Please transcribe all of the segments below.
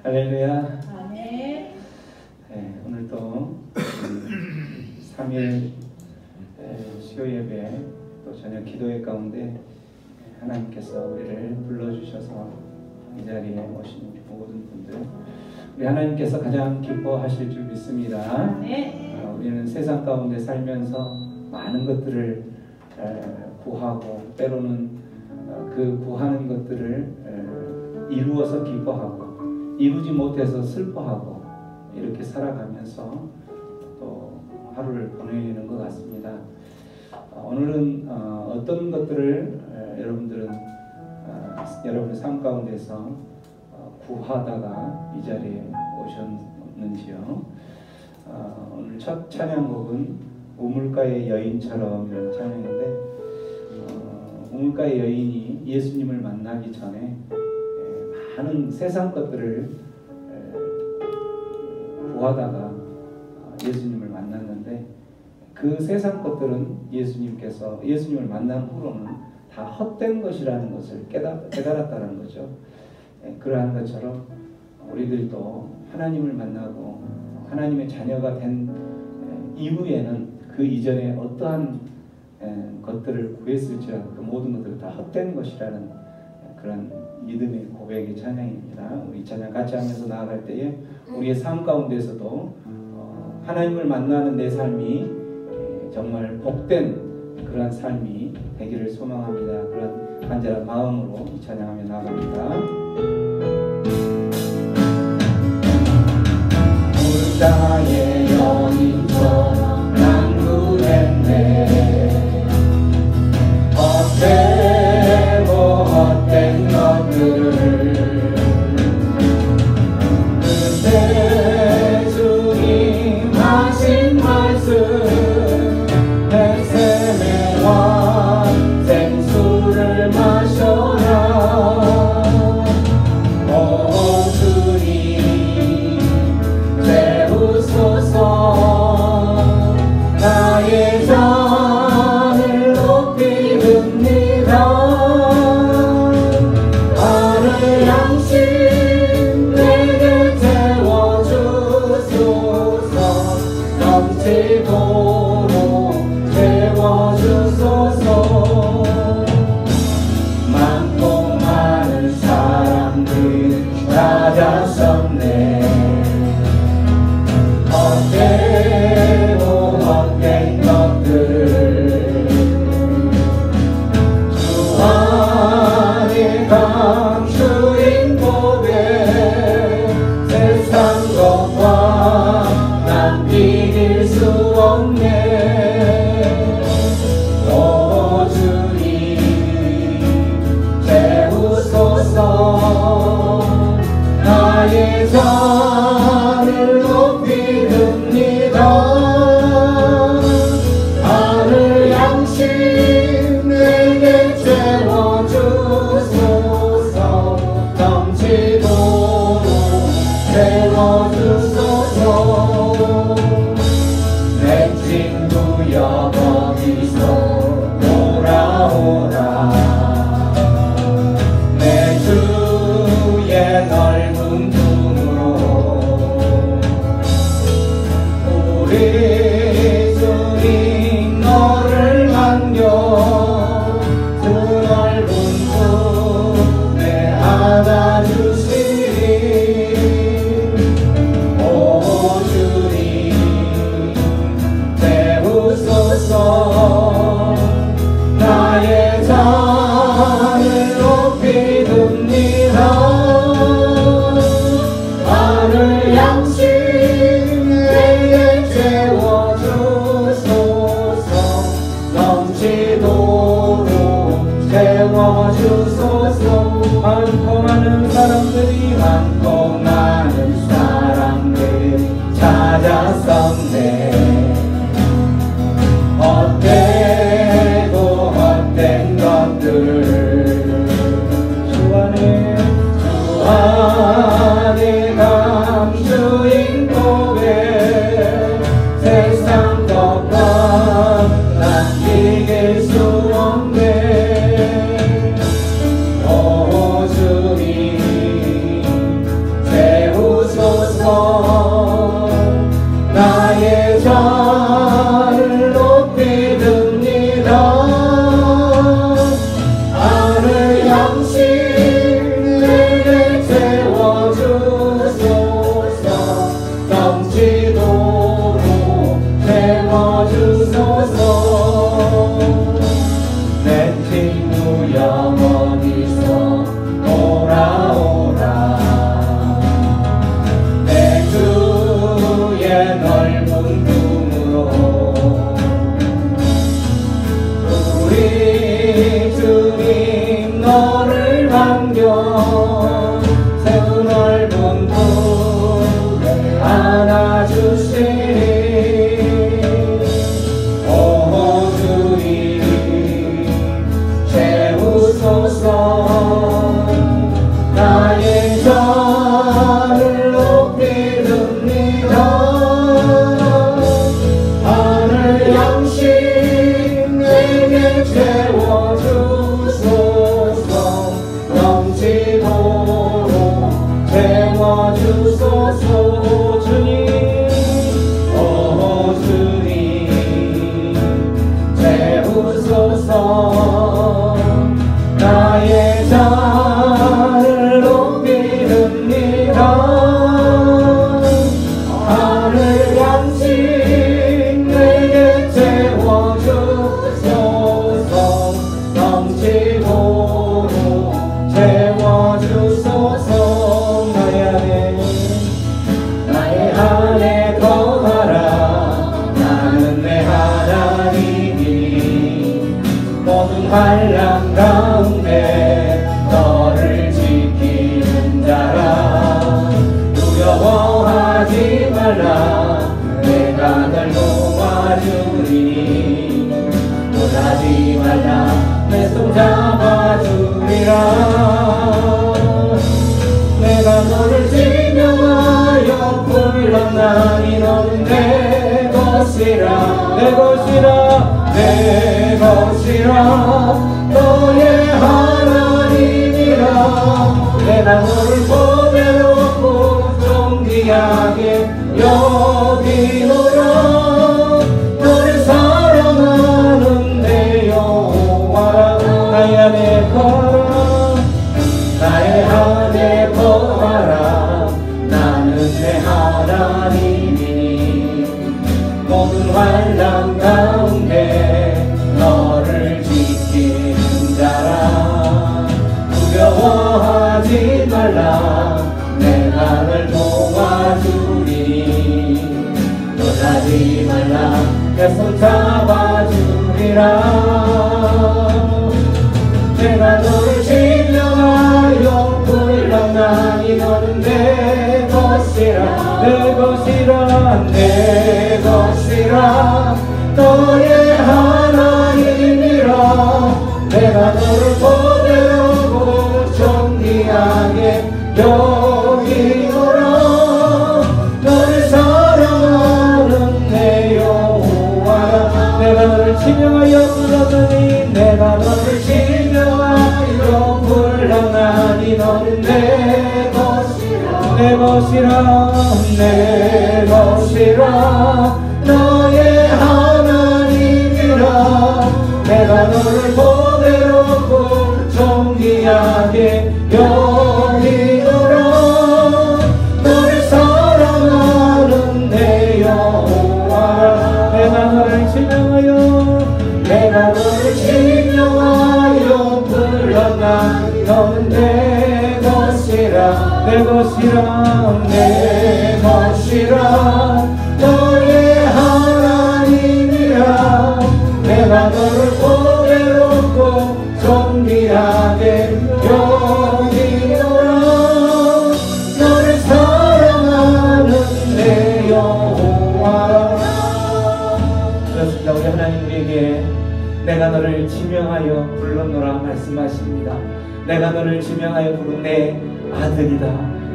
할렐루야. 아멘. 네, 오늘도 3일 수요 예배 또 저녁 기도회 가운데 하나님께서 우리를 불러주셔서 이 자리에 오신 모든 분들, 우리 하나님께서 가장 기뻐하실 줄 믿습니다. 우리는 세상 가운데 살면서 많은 것들을 구하고 때로는 그 구하는 것들을 이루어서 기뻐하고 이루지 못해서 슬퍼하고 이렇게 살아가면서 또 하루를 보내는 것 같습니다. 오늘은 어떤 것들을 여러분들은 여러분의 삶 가운데서 구하다가 이 자리에 오셨는지요? 오늘 첫 찬양곡은 우물가의 여인처럼 이라는 찬양인데, 우물가의 여인이 예수님을 만나기 전에 많은 세상 것들을 구하다가 예수님을 만났는데, 그 세상 것들은 예수님을 만난 후로는 다 헛된 것이라는 것을 깨달았다는 거죠. 그러한 것처럼 우리들도 하나님을 만나고 하나님의 자녀가 된 이후에는 그 이전에 어떠한 것들을 구했을지라도 그 모든 것들은 다 헛된 것이라는 그런 믿음의 고백의 찬양입니다. 우리 찬양 같이 하면서 나아갈 때에 우리의 삶 가운데서도 하나님을 만나는 내 삶이 정말 복된 그런 삶이 되기를 소망합니다. 그런 간절한 마음으로 이 찬양하며 나아갑니다. 물가의 여인처럼 난 구했네. 헛되고 헛된 것들을 그때 주님 하신 말씀 햇샘에 와 생수를 마셔라. 오 주님 채우소서. 나의 잔을 높이 듭니다. 하늘 양식 내게 채워주소서. 넘치도록 채워주소서. 많고 많은 사람들 찾아섰네. 헛되고 헛된 것들 주 안에 감추인 고백 세상 것과 난 비길 수 없네. 오 주님 채우소서. 나의 잔을 높이 듭니다. 하늘 양식 내게 채워주소서. 넘치도록 채워주소서. 내 친구여 거기서 돌아오라. 내 주의 넓은 품으로 우리 주님 너를 안겨 그 넓은 품에 안아주시리. 오 주님 채우소서. 나의 잔을 높이 듭니다. 하늘 양식 내게 채워주소서. 넘치도록 채워주소서. 많고 많은 사람들이 찾아섰네. 헛되고 헛된 것들 주 안에 감추인 고백 세상 것과 난 이길 수 없네. 오 주님 채워주소서. 오 주님, 오 주님 채우소서. 나의 잔을 높이는니라. 하늘 양식 내게 채워주소서. 넘치도록 채워주소서. 나의 안에 거하라. 나는 내 하나님이 모든 환난 가운데 너를 지키는 자라. 두려워하지 말라. 내가 널 도와주리니. 놀라지 말라. 내 손 잡아주리라. 내가 너를 지명하여 불렀나니 너는 내 것이라. 내 것이라. 내 것이라. 너의 하나님이라. 내가 너를 보배롭고 존귀하게 여기노라. 너를 사랑하는 내 여호와라. 나의 안에 거하라. 나의 안에 거하라. 나는 내 하나님이니 모든 환난 가운데 너를 지키는 자라. 두려워하지 말라. 내가 널 도와주리니. 놀라지 말라. 내 손 잡아주리라. 내가 너를 지명하여 불렀나니 너는 내 것이라. 내 것이라. 내 것이라. 너의 하나님이라. 내가 너를 보배롭고 존귀하게 여기노라. 너를 사랑하는 내 여호와라. 내가 너를 지명하여 불렀나니. 내가 너를 지명하여 불렀나니 너는 내 것이라. 내 것이라. 내 것이라. 너의 하나님이라. 내가 너를 보배롭고 존귀하게 여기노라. 너를 사랑하는 내 여호와라. 내가 너를 지명하여 내가 너를 지명하여 불렀나니 너는 내 것이라. 내 것이라. 내 것이라. 너의 하나님이라. 내가 너를 보배롭고 존귀하게 여기노라. 너를 사랑하는 내 여호와라. 그렇습니다. 우리 하나님 우리에게 내가 너를 지명하여 불렀노라 말씀하십니다. 내가 너를 지명하여 부른 내 아들이다.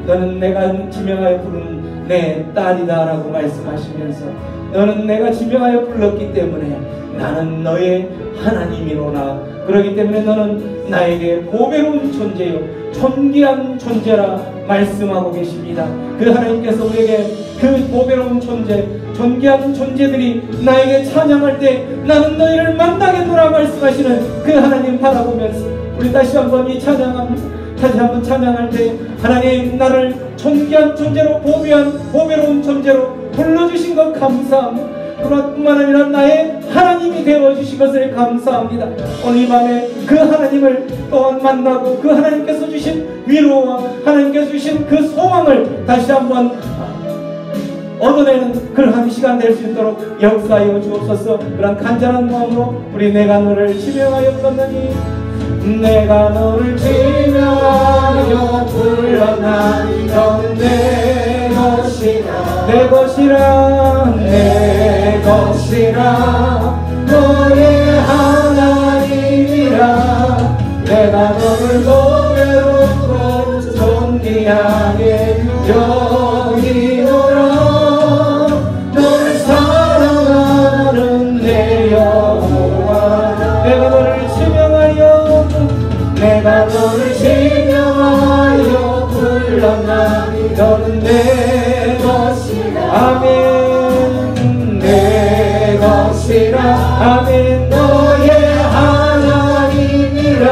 너는 내가 지명하여 부른 내 딸이다 라고 말씀하시면서 너는 내가 지명하여 불렀기 때문에 나는 너의 하나님이로나. 그렇기 때문에 너는 나에게 보배로운 존재요 존귀한 존재라 말씀하고 계십니다. 그 하나님께서 우리에게 그 보배로운 존재, 존귀한 존재들이 나에게 찬양할 때 나는 너희를 만나겠노라 말씀하시는 그 하나님 바라보면서 우리 다시 한번 이 다시 한번 찬양할 때 하나님 나를 존귀한 존재로 보배로운 존재로 불러주신 것 감사합니다. 그뿐만 아니라 나의 하나님이 되어주신 것을 감사합니다. 오늘 이 밤에 그 하나님을 또한 만나고 그 하나님께서 주신 위로와 하나님께서 주신 그 소망을 다시 한번 얻어내는 그러한 시간 될 수 있도록 역사하여 주옵소서. 그런 간절한 마음으로 우리 내가 너를 지명하여 불렀나니 내가 너를 지명하여 불렀나니 너는 내 것이라. 내 것이라. 내 것이라. 너의 하나님이라. 내가 너를 보배롭고 존귀하게 여기노라. 너를 사랑하는 내 여호와. 내가 너를 지명하여 불렀나니 너는 내 것이라 아멘 내 것이라 아멘 너의 하나님이라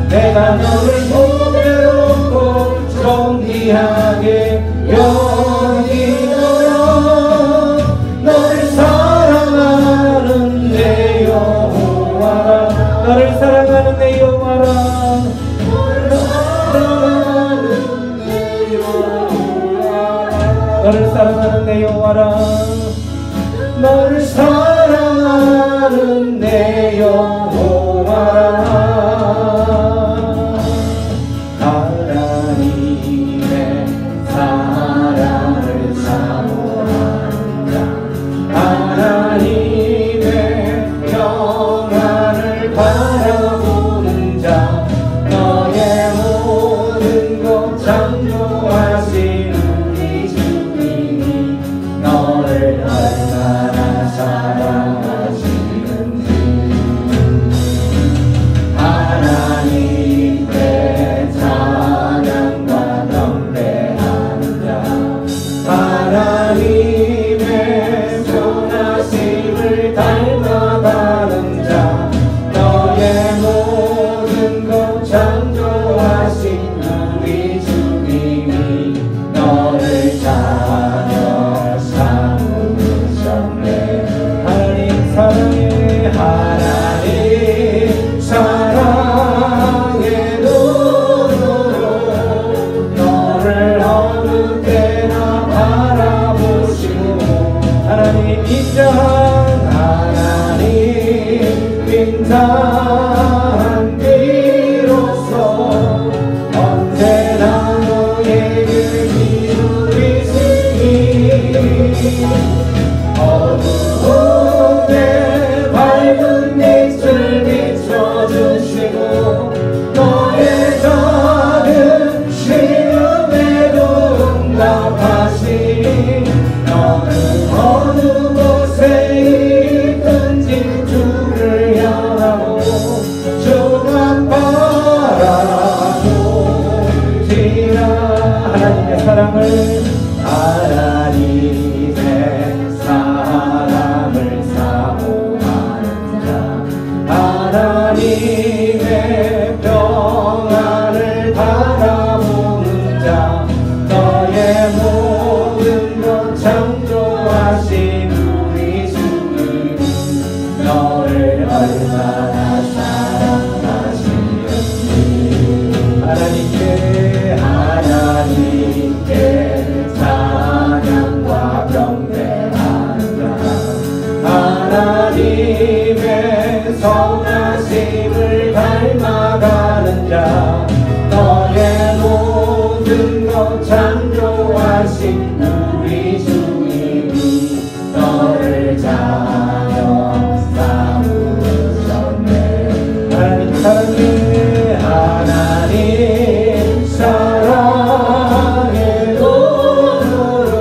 내가 너를 손에 놓고 존귀하게 여기노라 너를 사랑하는 내 여호와라 너를 사랑하는 내 여호와라 너를 사랑하는 내 여호와라 너를 사랑하는 내 여호와라 하나님의 사랑을 사모하는 자 하나님의 평안을 바라보는 자 너의 모든 것 창조하신 우리 주님이 너를 얼마나 사랑하시는지 하나님의 찬양과 경배하는 자 하나님의 존하심을 닮아가는 자 너의 모든 것 창조하신 우리 주님이 너를 자녀 삼으셨네 하나님 사랑해 하나님 사랑해 너를 어느 때나 바라보시고 하나님 인자한 하나님 인자한 비로소 언제나 너에게 기울이시니 어두운데 밝은 빛을 비춰주시고 너의 작은 시름에도 응답하시니 너는 어느 곳에 있든지 주를 향하고 주만 바라보시라 하나님의 사랑을 하나님의 사랑을 사모하는 자 하나님의 평안을 바라보는 자 너의 모든 것 창조하신 우리 주님이 너를 얼마나 사랑하시는지 하나님께 찬양과 경배하는 자 하나님의 선하심을 닮아가는 자 너의 모든 것 창조하신 우리 주님이 너를 자녀 삼으셨네 하나님 사랑해 하나님 사랑해 너를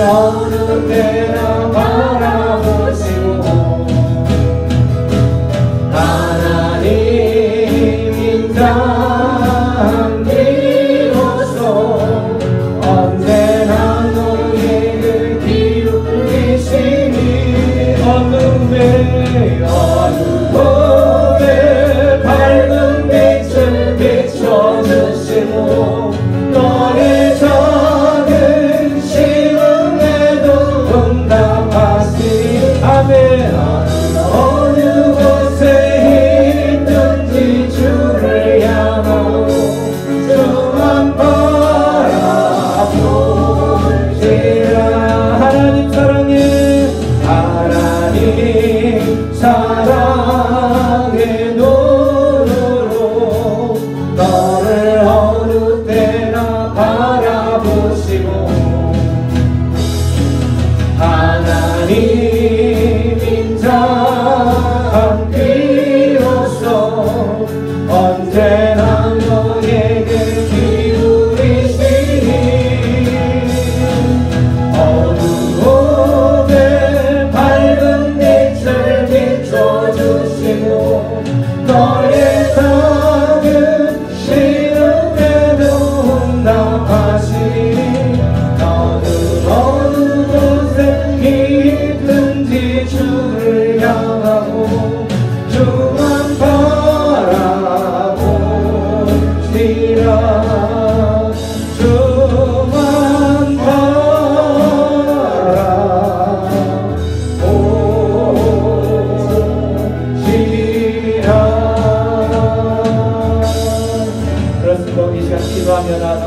어느 때나 바라보시고 하나님 인자한 비로소 언제나 너에게 기울이시니 어둠에 밝은 빛을 비춰주시고 너의 작은 시름에도 응답하시니 아멘 어느 곳에 있든지 주를 향하고 주만 바라보시라 하나님 사랑해 하나님 사랑해 너를 어느 때나 바라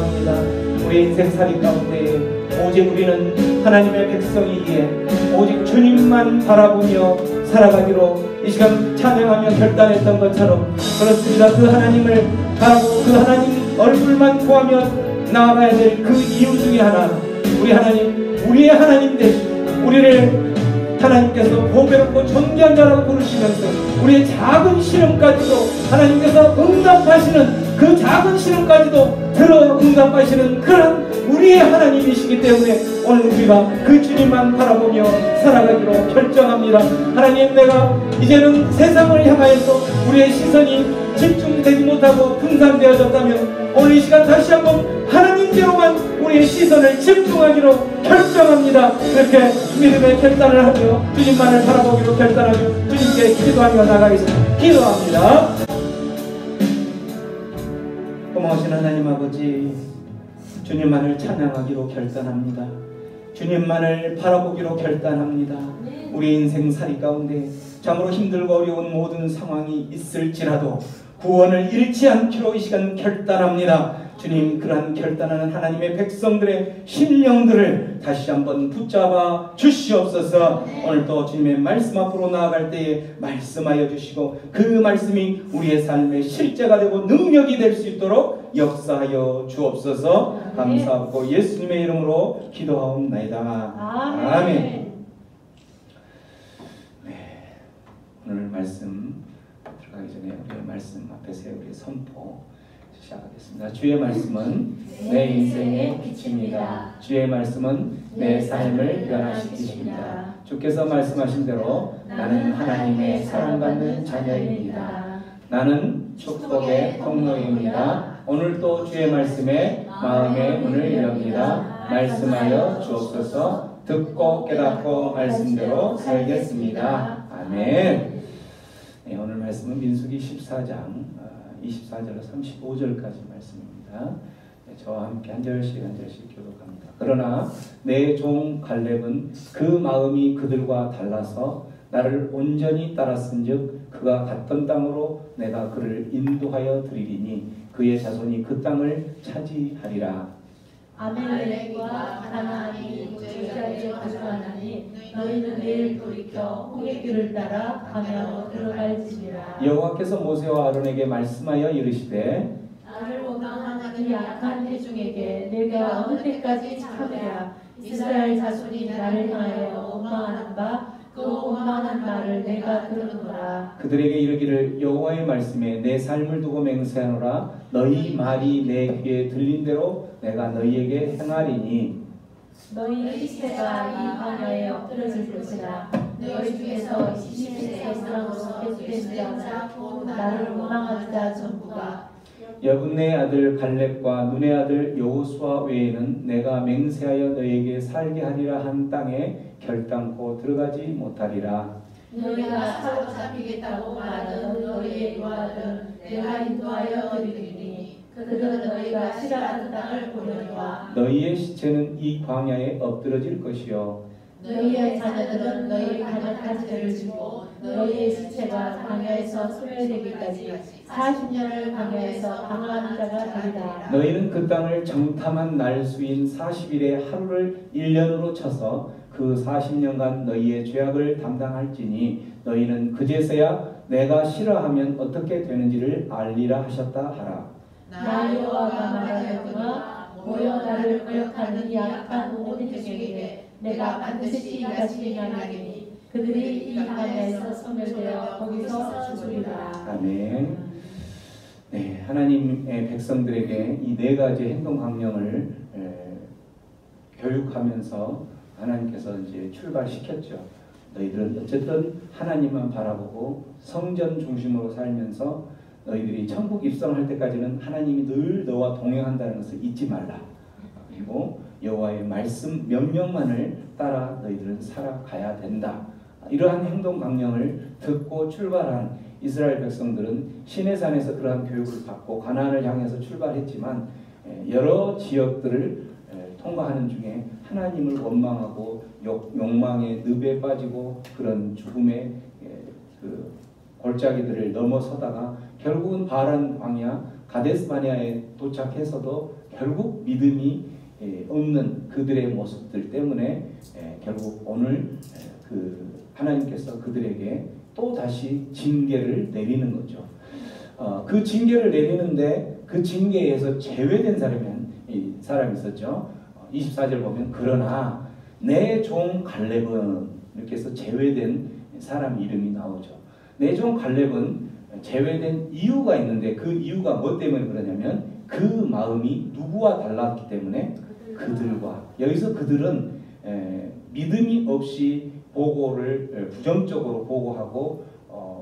결정합니다. 우리 인생살이 가운데 오직 우리는 하나님의 백성이기에 오직 주님만 바라보며 살아가기로 이 시간 찬양하며 결단했던 것처럼 그렇습니다. 그 하나님을 바라보고 그 하나님 얼굴만 보며 나아가야 될 그 이유 중에 하나, 우리 하나님, 우리의 하나님 되시고 우리를 하나님께서 보배롭고 존귀한 자라고 부르시면서 우리의 작은 시름까지도 하나님께서 응답하시는, 그 작은 시름까지도 들어 응답하시는 그런 우리의 하나님이시기 때문에 오늘 우리가 그 주님만 바라보며 살아가기로 결정합니다. 하나님, 내가 이제는 세상을 향하여서 우리의 시선이 집중되지 못하고 분산되어졌다면 오늘 이 시간 다시 한번 하나님께로만 우리의 시선을 집중하기로 결정합니다. 그렇게 믿음의 결단을 하며 주님만을 바라보기로 결단하며 주님께 기도하며 나가겠습니다. 기도합니다. 고마우신 하나님 아버지, 주님만을 찬양하기로 결단합니다. 주님만을 바라보기로 결단합니다. 우리 인생살이 가운데 참으로 힘들고 어려운 모든 상황이 있을지라도 구원을 잃지 않기로 이 시간 결단합니다. 주님, 그러한 결단하는 하나님의 백성들의 심령들을 다시 한번 붙잡아 주시옵소서. 오늘도 주님의 말씀 앞으로 나아갈 때에 말씀하여 주시고 그 말씀이 우리의 삶의 실제가 되고 능력이 될 수 있도록 역사하여 주옵소서. 감사하고 예수님의 이름으로 기도하옵나이다. 아멘. 네, 오늘 말씀 들어가기 전에 우리의 말씀 앞에서 우리의 선포 시작하겠습니다. 주의 말씀은 내 인생의 빛입니다. 주의 말씀은 내 삶을 변화시키십니다. 주께서 말씀하신 대로 나는 하나님의 사랑받는 자녀입니다. 나는 축복의 통로입니다. 오늘도 주의 말씀에 마음의 문을 엽니다. 말씀하여 주옵소서. 듣고 깨닫고 말씀대로 살겠습니다. 아멘. 네, 오늘 말씀은 민수기 14장 24절로 35절까지 말씀입니다. 네, 저와 함께 한 절씩 교독합니다. 그러나 내 종 갈렙은 그 마음이 그들과 달라서 나를 온전히 따랐은즉 그가 갔던 땅으로 내가 그를 인도하여 드리리니 그의 자손이 그 땅을 차지하리라. 아멜렉과 가나안이 저희에게 가서하나니 너희는 내일 돌이켜 홍해길을 따라 광야로 들어갈지니라. 여호와께서 모세와 아론에게 말씀하여 이르시되 나를 원망하는 약한 회중에게 내가 어느 때까지 참으랴. 이스라엘 자손이 나를 향하여 원망하는 바 그 원망한 말을 내가 들으노라. 그들에게 이르기를 여호와의 말씀에 내 삶을 두고 맹세하노라. 너희 말이 내 귀에 들린 대로 내가 너희에게 행하리니 너희 시체가 이 광야에 엎드려질 것이라. 너희 중에서 20세 이상으로 계속된 자나 나를 원망하는 자 전부가 여분네 아들 갈렙과 눈의 아들 여호수아 외에는 내가 맹세하여 너희에게 살게 하리라 한 땅에 결단코 들어가지 못하리라. 너희가 사로잡히겠다고 말하는 너희의 유아들은 내가 인도하여 드리리니 그들은 너희가 싫어하는 땅을 보려니와 너희의 시체는 이 광야에 엎드러질 것이요 너희의 자녀들은 너희 간악한 죄를 지고 너희의 시체가 광야에서 소멸되기까지 40년을 광야에서 방황하는 자가 되리라. 너희는 그 땅을 정탐한 날 수인 40일의 하루를 1년으로 쳐서 그 40년간 너희의 죄악을 담당할지니 너희는 그제서야 내가 싫어하면 어떻게 되는지를 알리라 하셨다 하라. 나 여호와가 말하였구나. 모여 나를 거역하는 약한 온 회중에게 내가 반드시 이같이 행하리니 그들이 이 광야에서 소멸되어 거기서 죽으리라. 아멘. 네, 하나님의 백성들에게 이 네 가지 행동 강령을 교육하면서 하나님께서 이제 출발시켰죠. 너희들은 어쨌든 하나님만 바라보고 성전 중심으로 살면서 너희들이 천국 입성할 때까지는 하나님이 늘 너와 동행한다는 것을 잊지 말라. 그리고 여호와의 말씀 명령만을 따라 너희들은 살아가야 된다. 이러한 행동 강령을 듣고 출발한 이스라엘 백성들은 시내산에서 그러한 교육을 받고 가나안을 향해서 출발했지만 여러 지역들을 통과하는 중에 하나님을 원망하고 욕망의 늪에 빠지고 그런 죽음의 그 골짜기들을 넘어서다가 결국은 바란 광야 가데스 바네아에 도착해서도 결국 믿음이 없는 그들의 모습들 때문에 결국 오늘 하나님께서 그들에게 또 다시 징계를 내리는 거죠. 그 징계를 내리는데 그 징계에서 제외된 사람이 있었죠. 24절 보면 그러나 내 종 갈렙은 이렇게 해서 제외된 사람 이름이 나오죠. 내 종 갈렙은 제외된 이유가 있는데 그 이유가 뭐 때문에 그러냐면 그 마음이 누구와 달랐기 때문에 그들과 여기서 그들은 믿음이 없이 보고를 부정적으로 보고하고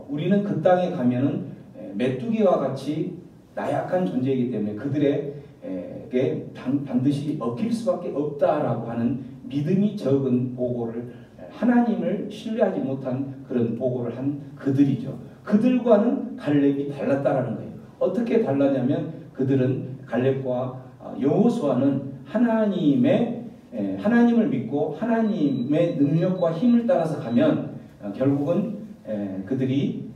우리는 그 땅에 가면은 메뚜기와 같이 나약한 존재이기 때문에 그들에게 반드시 먹힐 수밖에 없다라고 하는 믿음이 적은 보고를 하나님을 신뢰하지 못한 그런 보고를 한 그들이죠. 그들과는 갈렙이 달랐다라는 거예요. 어떻게 달랐냐면 그들은 갈렙과 여호수아는 하나님을 믿고 하나님의 능력과 힘을 따라서 가면 결국은 그들이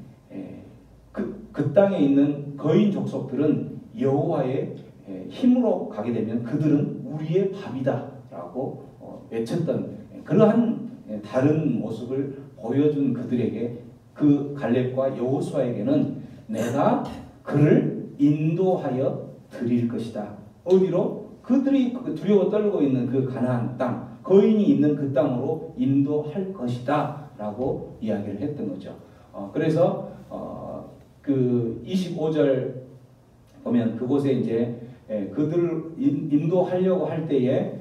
그 땅에 있는 거인 족속들은 여호와의 힘으로 가게 되면 그들은 우리의 밥이다라고 외쳤던 그러한 다른 모습을 보여준 그들에게 그 갈렙과 여호수아에게는 내가 그를 인도하여 드릴 것이다. 어디로? 그들이 두려워 떨고 있는 그 가나안 땅, 거인이 있는 그 땅으로 인도할 것이다 라고 이야기를 했던 거죠. 그래서 그 25절 보면 그곳에 이제 그들을 인도하려고 할 때에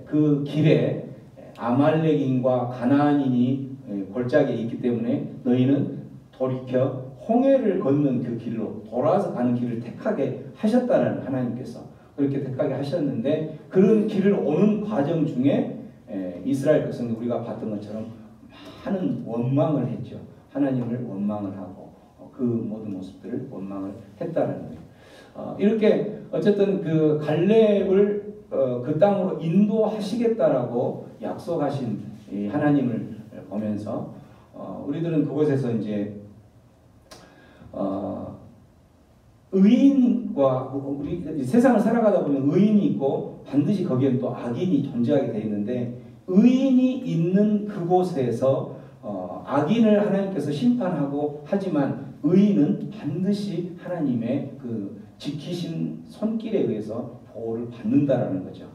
그 길에 아말렉인과 가나안인이 골짜기에 있기 때문에 너희는 돌이켜 홍해를 걷는 그 길로 돌아서 가는 길을 택하게 하셨다는 하나님께서 그렇게 택하게 하셨는데 그런 길을 오는 과정 중에 이스라엘 백성들 우리가 봤던 것처럼 많은 원망을 했죠. 하나님을 원망을 하고 그 모든 모습들을 원망을 했다는 거예요. 이렇게 어쨌든 그 갈렙을 그 땅으로 인도하시겠다라고 약속하신 이 하나님을 보면서 우리들은 그곳에서 이제 의인과 우리 세상을 살아가다 보면 의인이 있고 반드시 거기에는 또 악인이 존재하게 되어 있는데 의인이 있는 그곳에서 악인을 하나님께서 심판하고 하지만 의인은 반드시 하나님의 그 지키신 손길에 의해서 보호를 받는다라는 거죠.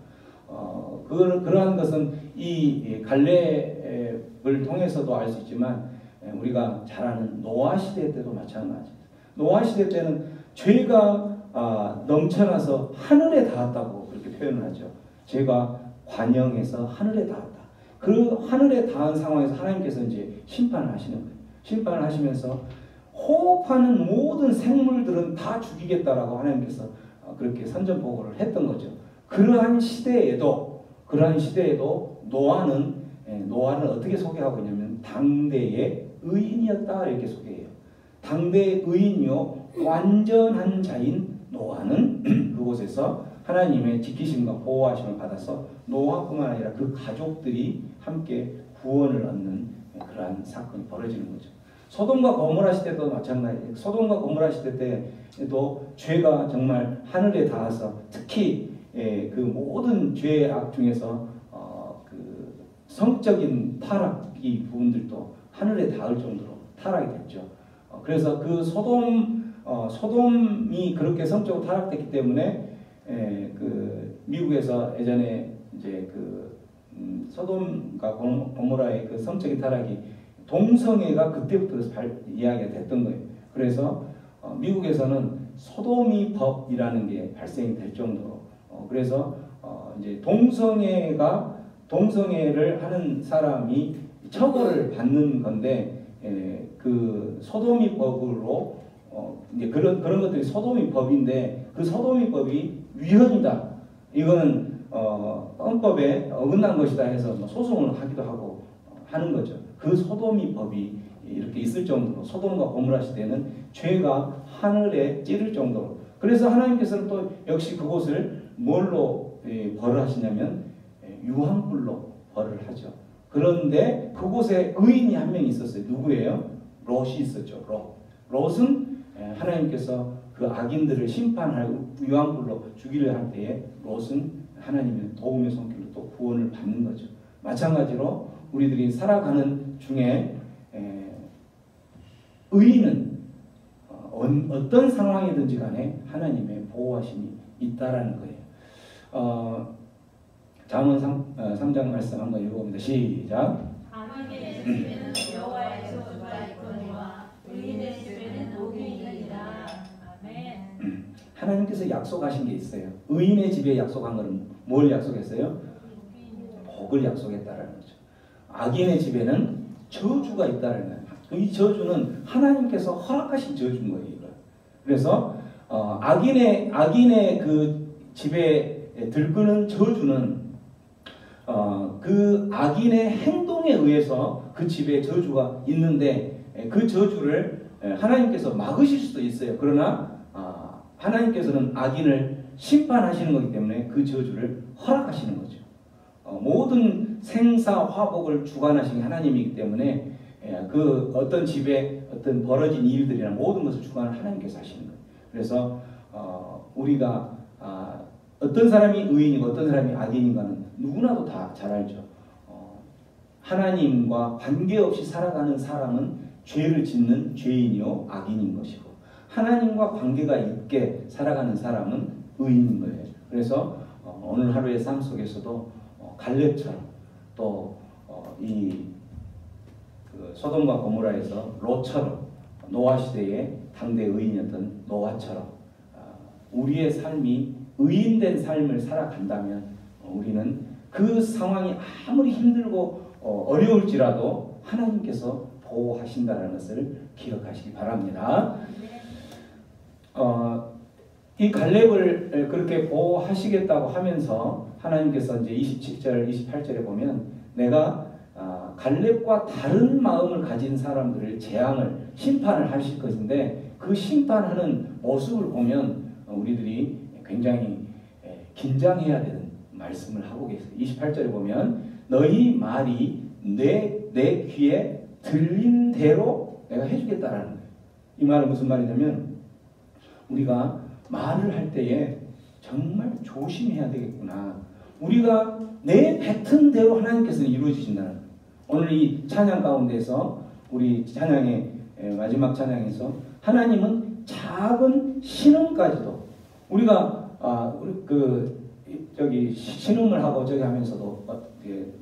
그러한 것은 이 갈렙을 통해서도 알 수 있지만 우리가 잘 아는 노아 시대 때도 마찬가지입니다. 노아 시대 때는 죄가 넘쳐나서 하늘에 닿았다고 그렇게 표현을 하죠. 죄가 관영해서 하늘에 닿았다. 그 하늘에 닿은 상황에서 하나님께서 이제 심판을 하시는 거예요. 심판을 하시면서 호흡하는 모든 생물들은 다 죽이겠다라고 하나님께서 그렇게 선전보고를 했던 거죠. 그러한 시대에도 노아는 어떻게 소개하고 있냐면 당대의 의인이었다 이렇게 소개해요. 당대의 의인이요 완전한 자인 노아는 그곳에서 하나님의 지키심과 보호하심을 받아서 노아뿐만 아니라 그 가족들이 함께 구원을 얻는 그러한 사건이 벌어지는 거죠. 소돔과 고모라 시대도 마찬가지예요. 소돔과 고모라 시대 때도 죄가 정말 하늘에 닿아서 특히 그 모든 죄의 악 중에서 그 성적인 타락 이 부분들도 하늘에 닿을 정도로 타락이 됐죠. 그래서 그 소돔이 그렇게 성적으로 타락됐기 때문에 그 미국에서 예전에 이제 그 소돔과 고모라의 그 성적인 타락이 동성애가 그때부터 이야기가 됐던 거예요. 그래서 미국에서는 소돔이 법이라는 게 발생이 될 정도로 그래서 이제 동성애를 하는 사람이 처벌을 받는 건데 그 소돔이 법으로 이제 그런 것들이 소돔이 법인데 그 소돔이 법이 위헌이다. 이거는 헌법에 어긋난 것이다 해서 소송을 하기도 하고 하는 거죠. 그 소돔이 법이 이렇게 있을 정도로 소돔과 고모라 시대는 죄가 하늘에 찌를 정도로 그래서 하나님께서는 또 역시 그곳을 뭘로 벌을 하시냐면 유황불로 벌을 하죠. 그런데 그곳에 의인이 한 명 있었어요. 누구예요? 롯이 있었죠. 롯은 하나님께서 그 악인들을 심판하고 유황불로 죽이려 할 때에 롯은 하나님의 도움의 손길로 또 구원을 받는 거죠. 마찬가지로 우리들이 살아가는 중에 의인은 어떤 상황이든지 간에 하나님의 보호하심이 있다라는 거예요. 잠언 3장 말씀 한번 읽어봅니다. 시작. 악인의 집에는 여호와의 저주가 있거니와 의인의 집에는 복이 있느니라. 아멘. 하나님께서 약속하신 게 있어요. 의인의 집에 약속한 것은 뭘 약속했어요? 복을 약속했다라는 거죠. 악인의 집에는 저주가 있다라는 거예요. 이 저주는 하나님께서 허락하신 저주인 거예요. 이거. 그래서 악인의 그 집에 들끄는 저주는 그 악인의 행동에 의해서 그 집에 저주가 있는데 그 저주를 하나님께서 막으실 수도 있어요. 그러나 하나님께서는 악인을 심판하시는 거기 때문에 그 저주를 허락하시는 거죠. 모든 생사 화복을 주관하신 하나님이기 때문에 그 어떤 집에 어떤 벌어진 일들이나 모든 것을 주관을 하나님께서 하시는 거예요. 그래서 우리가 어떤 사람이 의인이고 어떤 사람이 악인인가는 누구나도 다 잘 알죠. 하나님과 관계없이 살아가는 사람은 죄를 짓는 죄인이요 악인인 것이고, 하나님과 관계가 있게 살아가는 사람은 의인인 거예요. 그래서 오늘 하루의 삶 속에서도 갈렙처럼 또 그 소돔과 고모라에서 롯처럼 노아 시대의 당대 의인이었던 노아처럼 우리의 삶이 의인된 삶을 살아간다면 우리는 그 상황이 아무리 힘들고 어려울지라도 하나님께서 보호하신다는 것을 기억하시기 바랍니다. 이 갈렙을 그렇게 보호하시겠다고 하면서 하나님께서 이제 27절, 28절에 보면 내가 갈렙과 다른 마음을 가진 사람들을 재앙을 심판을 하실 것인데 그 심판하는 모습을 보면 우리들이 굉장히 긴장해야 되는 말씀을 하고 계세요. 28절에 보면 너희 말이 내 귀에 들린 대로 내가 해주겠다라는 거예요. 이 말은 무슨 말이냐면 우리가 말을 할 때에 정말 조심해야 되겠구나. 우리가 내 뱉은 대로 하나님께서는 이루어지신다는 거예요. 오늘 이 찬양 가운데서 우리 찬양의 마지막 찬양에서 하나님은 작은 신음까지도 우리가 신음을 하고 저기 하면서도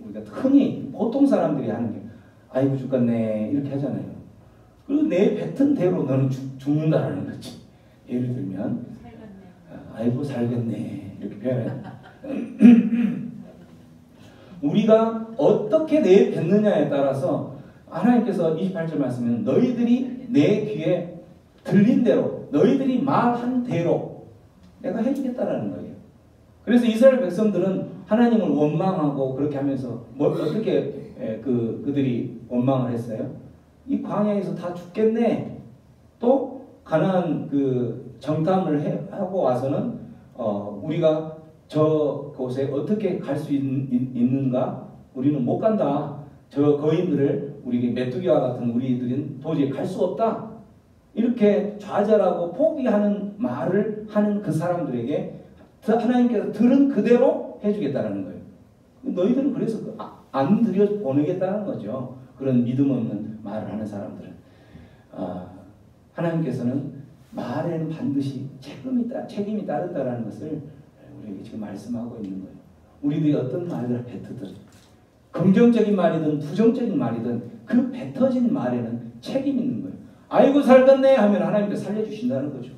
우리가 흔히 보통 사람들이 하는 게 아이고 죽겠네 이렇게 하잖아요. 그리고 내 뱉은 대로 너는 죽는다라는 거지. 예를 들면 아이고 살겠네 이렇게 표현해요. 우리가 어떻게 내뱉느냐에 따라서 하나님께서 28절 말씀에는 너희들이 내 귀에 들린 대로 너희들이 말한 대로 내가 해주겠다라는 거예요. 그래서 이스라엘 백성들은 하나님을 원망하고 그렇게 하면서 어떻게 그들이 원망을 했어요? 이 광야에서 다 죽겠네. 또 가나안 그 정탐을 하고 와서는 우리가 저 곳에 어떻게 갈 수 있는가? 우리는 못 간다. 저 거인들을 우리 메뚜기와 같은 우리들은 도저히 갈 수 없다. 이렇게 좌절하고 포기하는 말을 하는 그 사람들에게 하나님께서 들은 그대로 해주겠다는 거예요. 너희들은 그래서 안 들여보내겠다는 거죠. 그런 믿음 없는 말을 하는 사람들은. 하나님께서는 말에는 반드시 책임이 따른다는 것을 우리에게 지금 말씀하고 있는 거예요. 우리들이 어떤 말을 뱉든 긍정적인 말이든 부정적인 말이든 그 뱉어진 말에는 책임이 있는 거예요. 아이고 살겠네 하면 하나님께서 살려주신다는 거죠.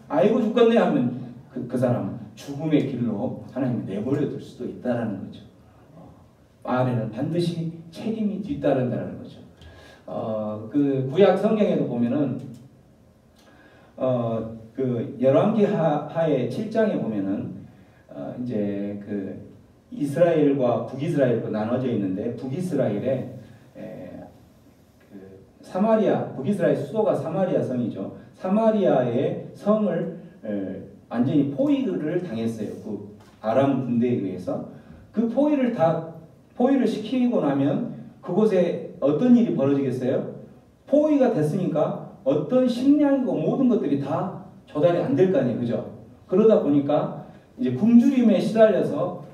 아이고 죽겠네 하면 그 사람 죽음의 길로 하나님이 내버려 둘 수도 있다는 거죠. 말에는 반드시 책임이 뒤따른다는 거죠. 그 구약 성경에도 보면은 그 열왕기 하의 7장에 보면은 이제 그 이스라엘과 북이스라엘로 나눠져 있는데 북이스라엘에 그 사마리아 북이스라엘 수도가 사마리아 성이죠. 사마리아의 성을 완전히 포위를 당했어요. 그 아람 군대에 의해서 그 포위를 시키고 나면 그곳에 어떤 일이 벌어지겠어요? 포위가 됐으니까 어떤 식량이고 모든 것들이 다 조달이 안 될 거 아니에요. 그죠? 그러다 보니까 이제 굶주림에 시달려서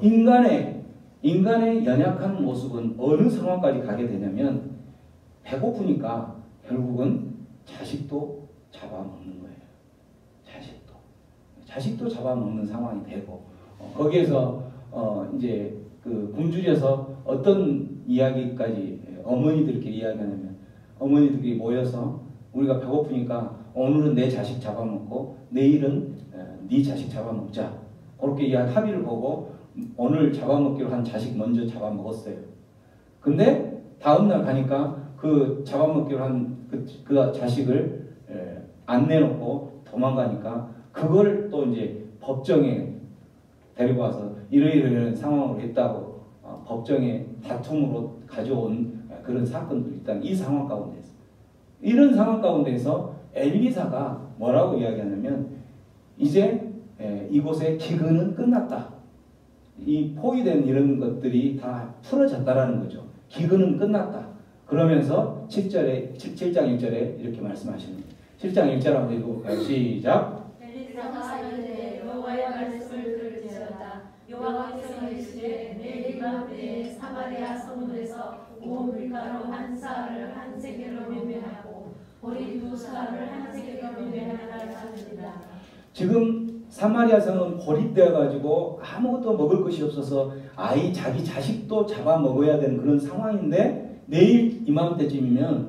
인간의 연약한 모습은 어느 상황까지 가게 되냐면 배고프니까 결국은 자식도 잡아먹는 거예요. 자식도 잡아먹는 상황이 되고 거기에서 이제 그 굶주려서 어떤 이야기까지 어머니들끼리 이야기하냐면 어머니들끼리 모여서 우리가 배고프니까 오늘은 내 자식 잡아먹고 내일은 네 자식 잡아먹자. 그렇게 합의를 보고 오늘 잡아먹기로 한 자식 먼저 잡아먹었어요. 근데 다음날 가니까 그 잡아먹기로 한 그 자식을 안 내놓고 도망가니까 그걸 또 이제 법정에 데리고 와서 이러이러한 상황으로 했다고 법정에 다툼으로 가져온 그런 사건도 있다는 이 상황 가운데서 이런 상황 가운데서 엘리사가 뭐라고 이야기하냐면 이제 이곳의 기근은 끝났다. 이 포위된 이런 것들이 다 풀어졌다라는 거죠. 기근은 끝났다. 그러면서 7장 1절에 이렇게 말씀하십니다. 7장 1절 한번 읽어볼까요? 시작. 엘리사가 이르되 여호와의 말씀을 들을지어다. 여호와께서 이르시되 내일 이맘때에 사마리아 성문에서 온 밀가루 한 사흘을 한 세겔로 매매하고 보리 두 사흘을 한 세겔로 매매하라 하시니라. 지금 사마리아 성은 고립되어 가지고 아무것도 먹을 것이 없어서 자기 자식도 잡아먹어야 되는 그런 상황인데 내일 이맘때쯤이면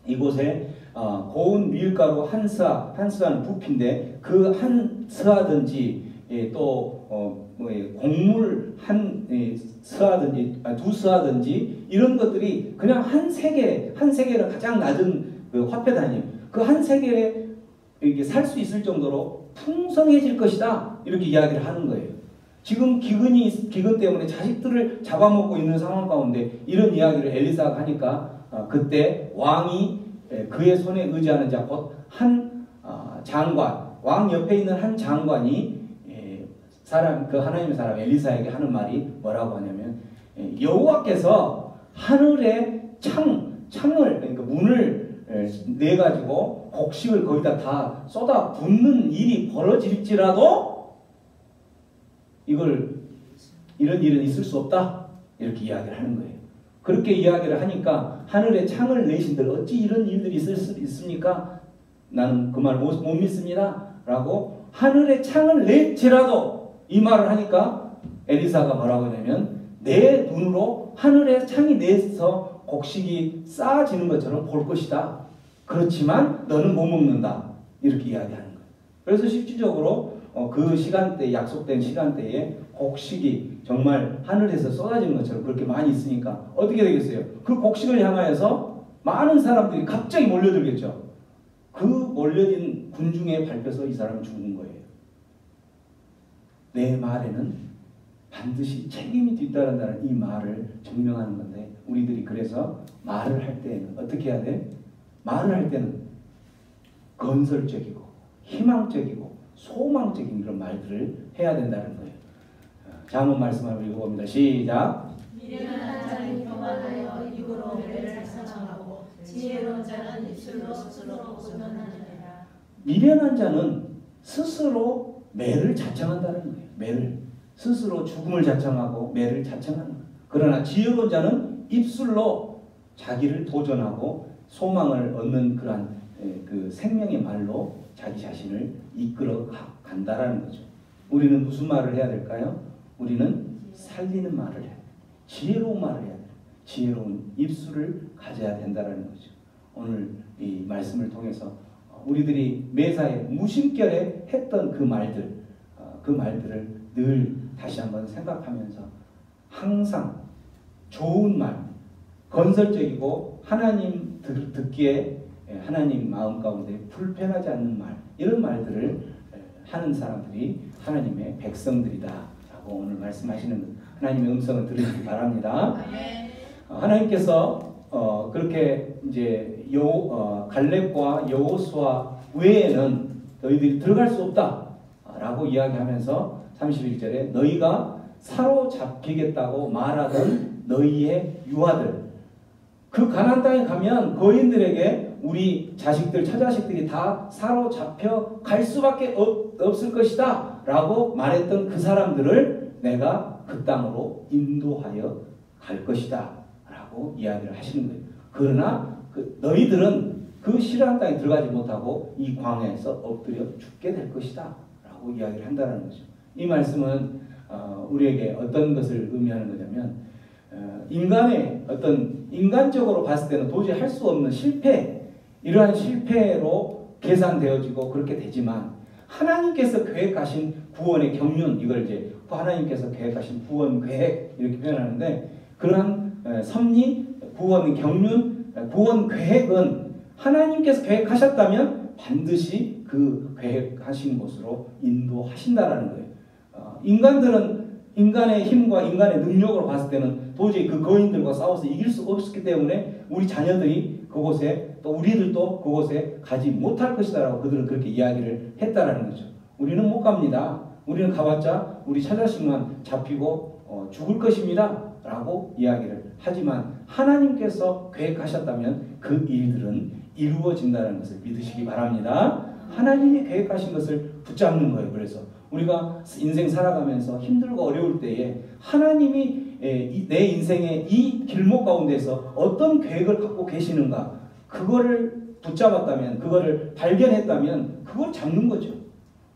이곳에 고운 밀가루 한 스아는 부피인데 그 한 스아든지 또 곡물 한 스아든지 두 스아든지 이런 것들이 그냥 한 세겔은 가장 낮은 그 화폐 단위 그 한 세겔에 이렇게 살 수 있을 정도로 풍성해질 것이다 이렇게 이야기를 하는 거예요. 지금 기근 때문에 자식들을 잡아먹고 있는 상황 가운데 이런 이야기를 엘리사가 하니까 그때 왕이 그의 손에 의지하는 자 곧 한 장관 왕 옆에 있는 한 장관이 그 하나님의 사람 엘리사에게 하는 말이 뭐라고 하냐면 여호와께서 하늘에 창을 그러니까 문을 내 가지고 곡식을 거기다 다 쏟아 붓는 일이 벌어질지라도 이런 일은 있을 수 없다 이렇게 이야기를 하는 거예요. 그렇게 이야기를 하니까 하늘에 창을 내신들 어찌 이런 일들이 있을 수 있습니까? 나는 그 말 못 믿습니다 라고 하늘에 창을 낼지라도 이 말을 하니까 엘리사가 뭐라고 하냐면 내 눈으로 하늘에 창이 내서 곡식이 쌓아지는 것처럼 볼 것이다. 그렇지만 너는 못 먹는다. 이렇게 이야기하는 거예요. 그래서 실질적으로 그 시간대 약속된 시간대에 곡식이 정말 하늘에서 쏟아지는 것처럼 그렇게 많이 있으니까 어떻게 되겠어요? 그 곡식을 향하여서 많은 사람들이 갑자기 몰려들겠죠. 그 몰려든 군중에 밟혀서 이 사람은 죽은 거예요. 내 말에는 반드시 책임이 뒤따른다는 이 말을 증명하는 건데 우리들이 그래서 말을 할 때는 어떻게 해야 돼? 말을 할 때는 건설적이고 희망적이고 소망적인 그런 말들을 해야 된다는 거예요. 자, 한번 말씀을 읽어봅니다. 시작. 미련한 자는 교만하여 입으로 매를 자청하고 지혜로운 자는 입술로 스스로 고소하느니라. 미련한 자는 스스로 매를 자청한다는 거예요. 매를 스스로 죽음을 자청하고 매를 자청하는 거예요. 그러나 지혜로운 자는 입술로 자기를 도전하고 소망을 얻는 그러한 그 생명의 말로 자기 자신을 이끌어 간다라는 거죠. 우리는 무슨 말을 해야 될까요? 우리는 살리는 말을 해야 돼요. 지혜로운 말을 해야 돼요. 지혜로운 입술을 가져야 된다는 거죠. 오늘 이 말씀을 통해서 우리들이 매사에 무심결에 했던 그 말들을 늘 다시 한번 생각하면서 항상 좋은 말, 건설적이고 하나님 듣기에 하나님 마음 가운데 불편하지 않는 말, 이런 말들을 하는 사람들이 하나님의 백성들이다 라고 오늘 말씀하시는 하나님의 음성을 들으시기 바랍니다. 하나님께서 그렇게 이제 갈렙과 여호수아 외에는 너희들이 들어갈 수 없다 라고 이야기하면서 31절에 너희가 사로잡히겠다고 말하던 너희의 유아들, 그 가나안 땅에 가면 거인들에게 우리 자식들, 처자식들이 다 사로잡혀 갈 수밖에 없을 것이다 라고 말했던 그 사람들을 내가 그 땅으로 인도하여 갈 것이다 라고 이야기를 하시는 거예요. 그러나 너희들은 그 싫어하는 땅에 들어가지 못하고 이 광야에서 엎드려 죽게 될 것이다 라고 이야기를 한다는 거죠. 이 말씀은 우리에게 어떤 것을 의미하는 거냐면 인간의 어떤 인간적으로 봤을 때는 도저히 할 수 없는 실패, 이러한 실패로 계산되어지고 그렇게 되지만 하나님께서 계획하신 구원의 경륜, 이걸 이제 하나님께서 계획하신 구원 계획 이렇게 표현하는데, 그러한 섭리, 구원 경륜, 구원 계획은 하나님께서 계획하셨다면 반드시 그 계획하신 곳으로 인도하신다라는 거예요. 인간들은 인간의 힘과 인간의 능력으로 봤을 때는 도저히 그 거인들과 싸워서 이길 수 없었기 때문에 우리 자녀들이 그곳에, 또 우리들도 그곳에 가지 못할 것이다 라고 그들은 그렇게 이야기를 했다라는 거죠. 우리는 못 갑니다. 우리는 가봤자 우리 처자식만 잡히고 죽을 것입니다 라고 이야기를 하지만, 하나님께서 계획하셨다면 그 일들은 이루어진다는 것을 믿으시기 바랍니다. 하나님이 계획하신 것을 붙잡는 거예요. 그래서 우리가 인생 살아가면서 힘들고 어려울 때에 하나님이 내 인생의 이 길목 가운데서 어떤 계획을 갖고 계시는가, 그거를 붙잡았다면, 그거를 발견했다면 그걸 잡는 거죠.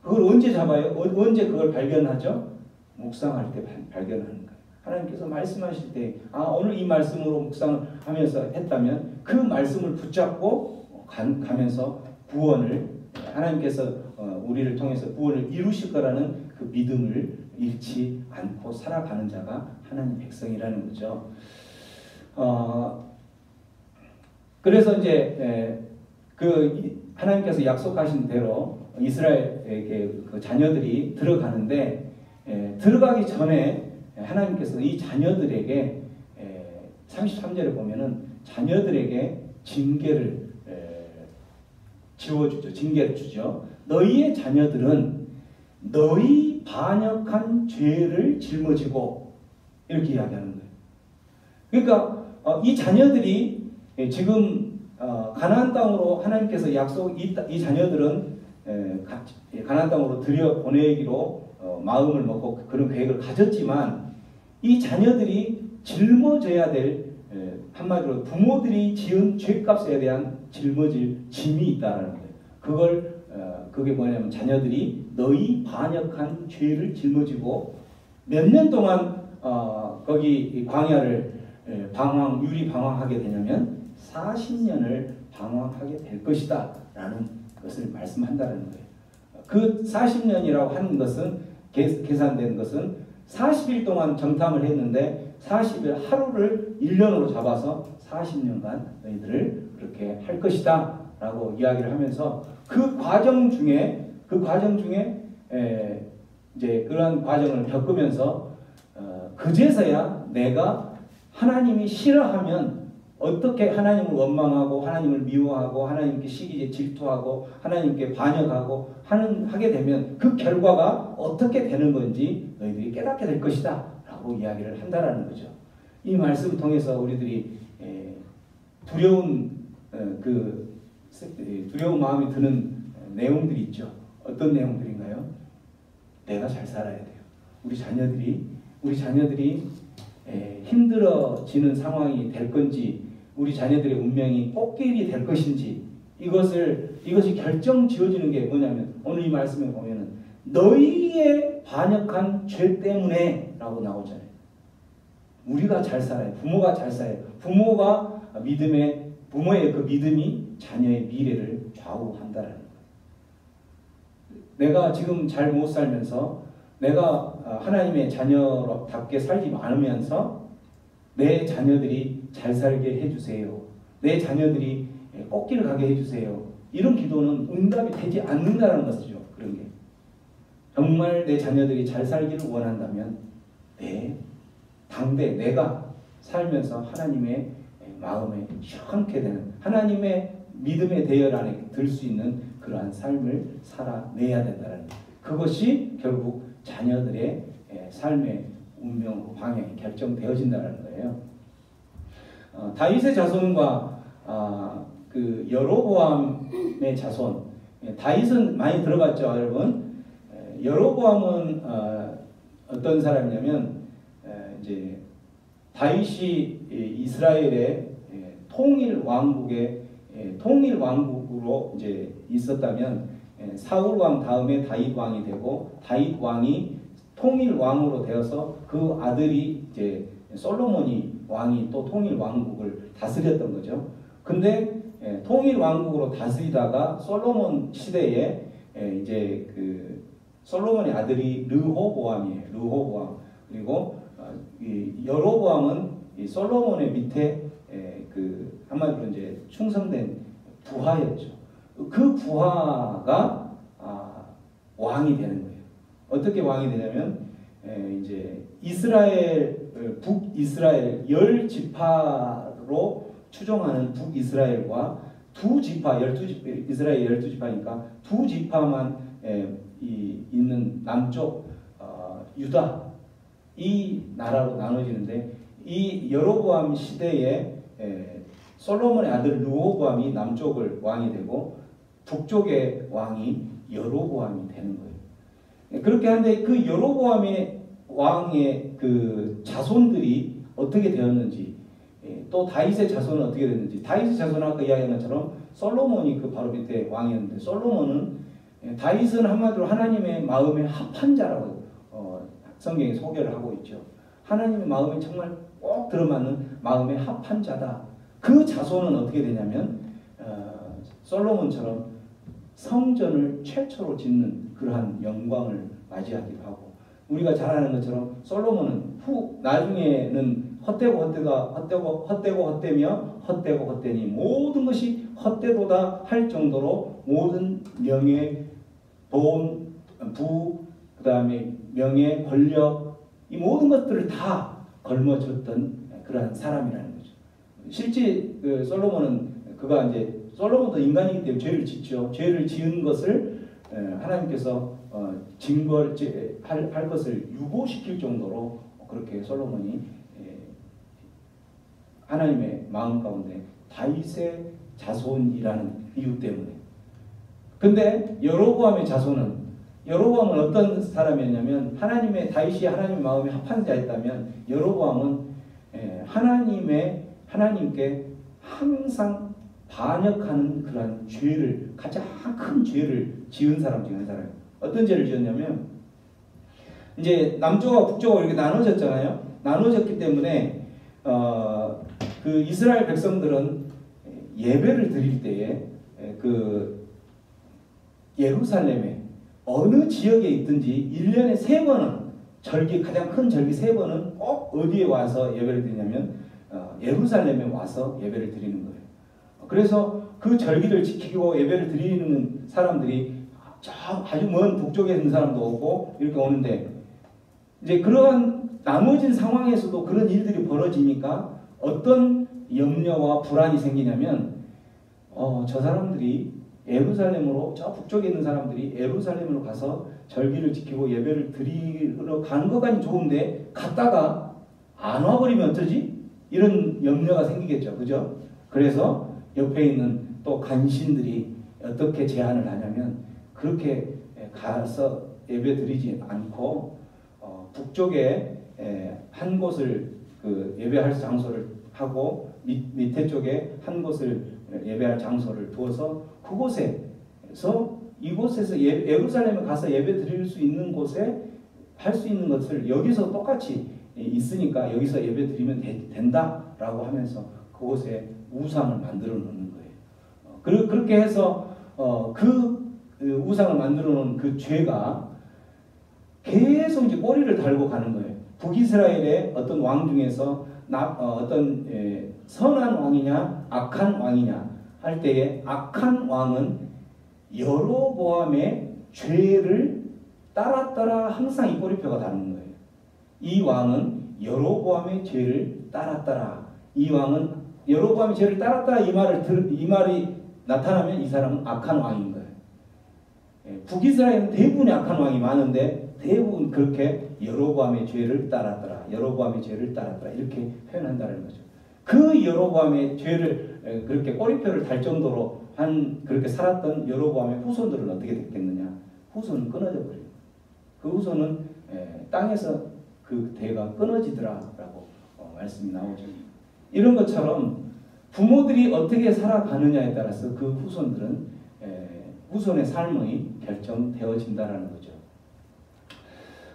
그걸 언제 잡아요? 언제 그걸 발견하죠? 묵상할 때 발견하는 거예요. 하나님께서 말씀하실 때 오늘 이 말씀으로 묵상을 하면서 했다면 그 말씀을 붙잡고 가면서 구원을, 하나님께서 우리를 통해서 구원을 이루실 거라는 그 믿음을 잃지 않고 살아가는 자가 하나님 백성이라는 거죠. 그래서 이제 하나님께서 약속하신 대로 이스라엘에게 그 자녀들이 들어가는데, 들어가기 전에 하나님께서 이 자녀들에게 33절에 보면은 자녀들에게 징계를 지워주죠. 징계를 주죠. 너희의 자녀들은 너희 반역한 죄를 짊어지고, 이렇게 이야기하는 거예요. 그러니까 이 자녀들이 지금 가나안 땅으로 하나님께서 이 자녀들은 가나안 땅으로 들여보내기로 마음을 먹고 그런 계획을 가졌지만, 이 자녀들이 짊어져야 될, 한마디로 부모들이 지은 죄값에 대한 짊어질 짐이 있다는 거예요. 그게 뭐냐면 자녀들이 너희 반역한 죄를 짊어지고 몇 년 동안 거기 광야를 유리 방황하게 되냐면 40년을 방황하게 될 것이다 라는 것을 말씀한다는 거예요. 그 40년이라고 하는 것은, 계산된 것은 40일 동안 정탐을 했는데 40일 하루를 1년으로 잡아서 40년간 너희들을 그렇게 할 것이다 라고 이야기를 하면서, 그 과정 중에 이제 그러한 과정을 겪으면서 그제서야 내가 하나님이 싫어하면 어떻게 하나님을 원망하고 하나님을 미워하고 하나님께 시기에 질투하고 하나님께 반역하고 하게 되면 그 결과가 어떻게 되는 건지 너희들이 깨닫게 될 것이다 라고 이야기를 한다라는 거죠. 이 말씀을 통해서 우리들이 두려운 마음이 드는 내용들이 있죠. 어떤 내용들인가요? 내가 잘 살아야 돼요. 우리 자녀들이 힘들어지는 상황이 될 건지, 우리 자녀들의 운명이 꽃길이 될 것인지, 이것이 결정 지어지는 게 뭐냐면, 오늘 이 말씀에 보면은 너희의 반역한 죄 때문에 라고 나오잖아요. 우리가 잘 살아요. 부모가 잘 살아요. 부모의 그 믿음이 자녀의 미래를 좌우한다는 거예요. 내가 지금 잘 못 살면서, 내가 하나님의 자녀답게 살지 않으면서 내 자녀들이 잘 살게 해주세요. 내 자녀들이 꽃길을 가게 해주세요. 이런 기도는 응답이 되지 않는다는 것이죠. 그런 게. 정말 내 자녀들이 잘 살기를 원한다면 내가 살면서 하나님의 마음에 시원케 되는, 하나님의 믿음의 대열 안에 들 수 있는 그러한 삶을 살아내야 된다는, 그것이 결국 자녀들의 삶의 운명으로 방향이 결정되어진다는 거예요. 다윗의 자손과 그 여로보암의 자손, 다윗은 많이 들어봤죠, 여러분. 여로보암은 어떤 사람이냐면 이제 다윗이 이스라엘의 통일 왕국으로 이제 있었다면 사울 왕 다음에 다윗 왕이 되고 다윗 왕이 통일 왕으로 되어서 그 아들이 이제 솔로몬이 왕이 또 통일 왕국을 다스렸던 거죠. 근데 통일 왕국으로 다스리다가 솔로몬 시대에 이제 그 솔로몬의 아들이 르호보암이에요. 르호보암. 그리고 이 여로보암은 이 솔로몬의 밑에 그 한마디로 이제 충성된 부하였죠. 그 부하가 왕이 되는 거예요. 어떻게 왕이 되냐면 이제 북이스라엘 10지파로 추종하는 북이스라엘과 두 지파, 이스라엘 12지파니까 두 지파만 있는 남쪽 유다 이 나라로 나눠지는데 이 여로보암 시대에 솔로몬의 아들 르호보암이 남쪽을 왕이 되고 북쪽의 왕이 여로보암이 되는 거예요. 그렇게 하는데 그 여로보암의 왕의 그 자손들이 어떻게 되었는지 또 다윗의 자손은 어떻게 됐는지 다윗의 자손은 아까 이야기한 것처럼 솔로몬이 그 바로 밑에 왕이었는데 솔로몬은 다윗은 한마디로 하나님의 마음에 합한 자라고 성경에 소개를 하고 있죠. 하나님의 마음에 정말 꼭 들어맞는 마음에 합한 자다. 그 자손은 어떻게 되냐면 솔로몬처럼 성전을 최초로 짓는 그러한 영광을 맞이하기도 하고 우리가 잘 아는 것처럼 솔로몬은 나중에는 헛되고 헛되니 모든 것이 헛되도다 할 정도로 모든 명예, 돈, 그 다음에 명예, 권력 이 모든 것들을 다 걸머졌던 그러한 사람이라는 거죠. 실제 그 솔로몬은 솔로몬도 인간이기 때문에 죄를 짓죠. 죄를 지은 것을 하나님께서 할 것을 유보시킬 정도로 그렇게 솔로몬이 하나님의 마음 가운데 다윗의 자손이라는 이유 때문에. 근데 여로보암의 자손은 어떤 사람이었냐면 다윗이 하나님의 마음에 합한 자였다면 여로보암은 하나님께 항상 반역하는 그러한 가장 큰 죄를 지은 사람 중에 한 사람이에요. 어떤 죄를 지었냐면 이제 남쪽과 북쪽으로 이렇게 나눠졌잖아요. 나눠졌기 때문에 그 이스라엘 백성들은 예배를 드릴 때에 그 예루살렘에 어느 지역에 있든지 1년에 3번은 가장 큰 절기 3번은 꼭 어디에 와서 예배를 드리냐면 예루살렘에 와서 예배를 드리는 거예요. 그래서 그 절기를 지키고 예배를 드리는 사람들이 아주 먼 북쪽에 있는 사람도 오고 이렇게 오는데 이제 그러한 나눠진 상황에서도 그런 일들이 벌어지니까 어떤 염려와 불안이 생기냐면 저 사람들이 저 북쪽에 있는 사람들이 예루살렘으로 가서 절기를 지키고 예배를 드리러 가는 것까지 좋은데 갔다가 안 와버리면 어쩌지? 이런 염려가 생기겠죠. 그죠? 그래서 옆에 있는 또 간신들이 어떻게 제안을 하냐면 그렇게 가서 예배 드리지 않고 북쪽에 한 곳을 예배할 장소를 하고 밑에 쪽에 한 곳을 예배할 장소를 두어서 이곳에서 예루살렘에 가서 예배 드릴 수 있는 곳에 할 수 있는 것을 여기서 똑같이 있으니까 여기서 예배 드리면 된다라고 하면서 그곳에 우상을 만들어 놓는 거예요. 그렇게 해서 그 우상을 만들어 놓은 그 죄가 계속 이제 꼬리를 달고 가는 거예요. 북이스라엘의 어떤 왕 중에서 어떤 선한 왕이냐 악한 왕이냐 할 때에 악한 왕은 여로보암의 죄를 따라 항상 이 꼬리표가 다는 거예요. 이 왕은 여로보암의 죄를 따라 이 왕은 여로보암의 죄를 따라 이 말이 나타나면 이 사람은 악한 왕인 거예요. 북이스라엘은 대부분의 악한 왕이 많은데 대부분 그렇게 여로보암의 죄를 따랐더라 이렇게 표현한다는 거죠. 그 여로보암의 죄를 그렇게 꼬리표를 달 정도로 그렇게 살았던 여로보암의 후손들은 어떻게 됐겠느냐? 후손은 끊어져 버려요. 그 후손은 땅에서 그 대가 끊어지더라라고 말씀이 나오죠. 이런 것처럼 부모들이 어떻게 살아가느냐에 따라서 그 후손들은 후손의 삶의 결정되어진다라는 거죠.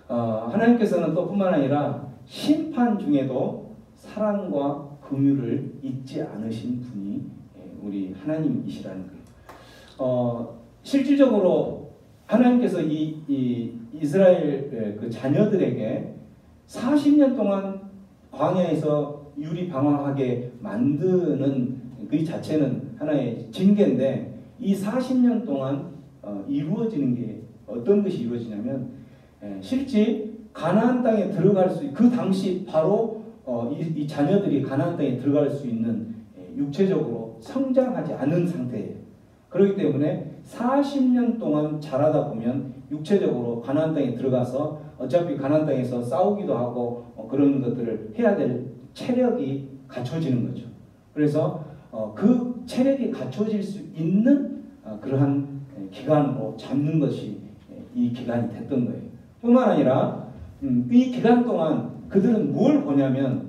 하나님께서는 또 뿐만 아니라 심판 중에도 사랑과 긍휼을 잊지 않으신 분이 우리 하나님이시라는 거예요. 실질적으로 하나님께서 이 이스라엘 그 자녀들에게 40년 동안 광야에서 유리방황하게 만드는 그 자체는 하나의 징계인데, 이 40년 동안 이루어지는 게 어떤 것이 이루어지냐면, 실제 가나안 땅에 들어갈 수, 그 당시 바로 이 자녀들이 가나안 땅에 들어갈 수 있는 육체적으로 성장하지 않은 상태예요. 그렇기 때문에 40년 동안 자라다 보면 육체적으로 가나안 땅에 들어가서 어차피 가나안 땅에서 싸우기도 하고 그런 것들을 해야 될 체력이 갖춰지는 거죠. 그래서 그 체력이 갖춰질 수 있는 그러한 기간으로 잡는 것이 이 기간이 됐던 거예요. 뿐만 아니라 이 기간 동안 그들은 뭘 보냐면,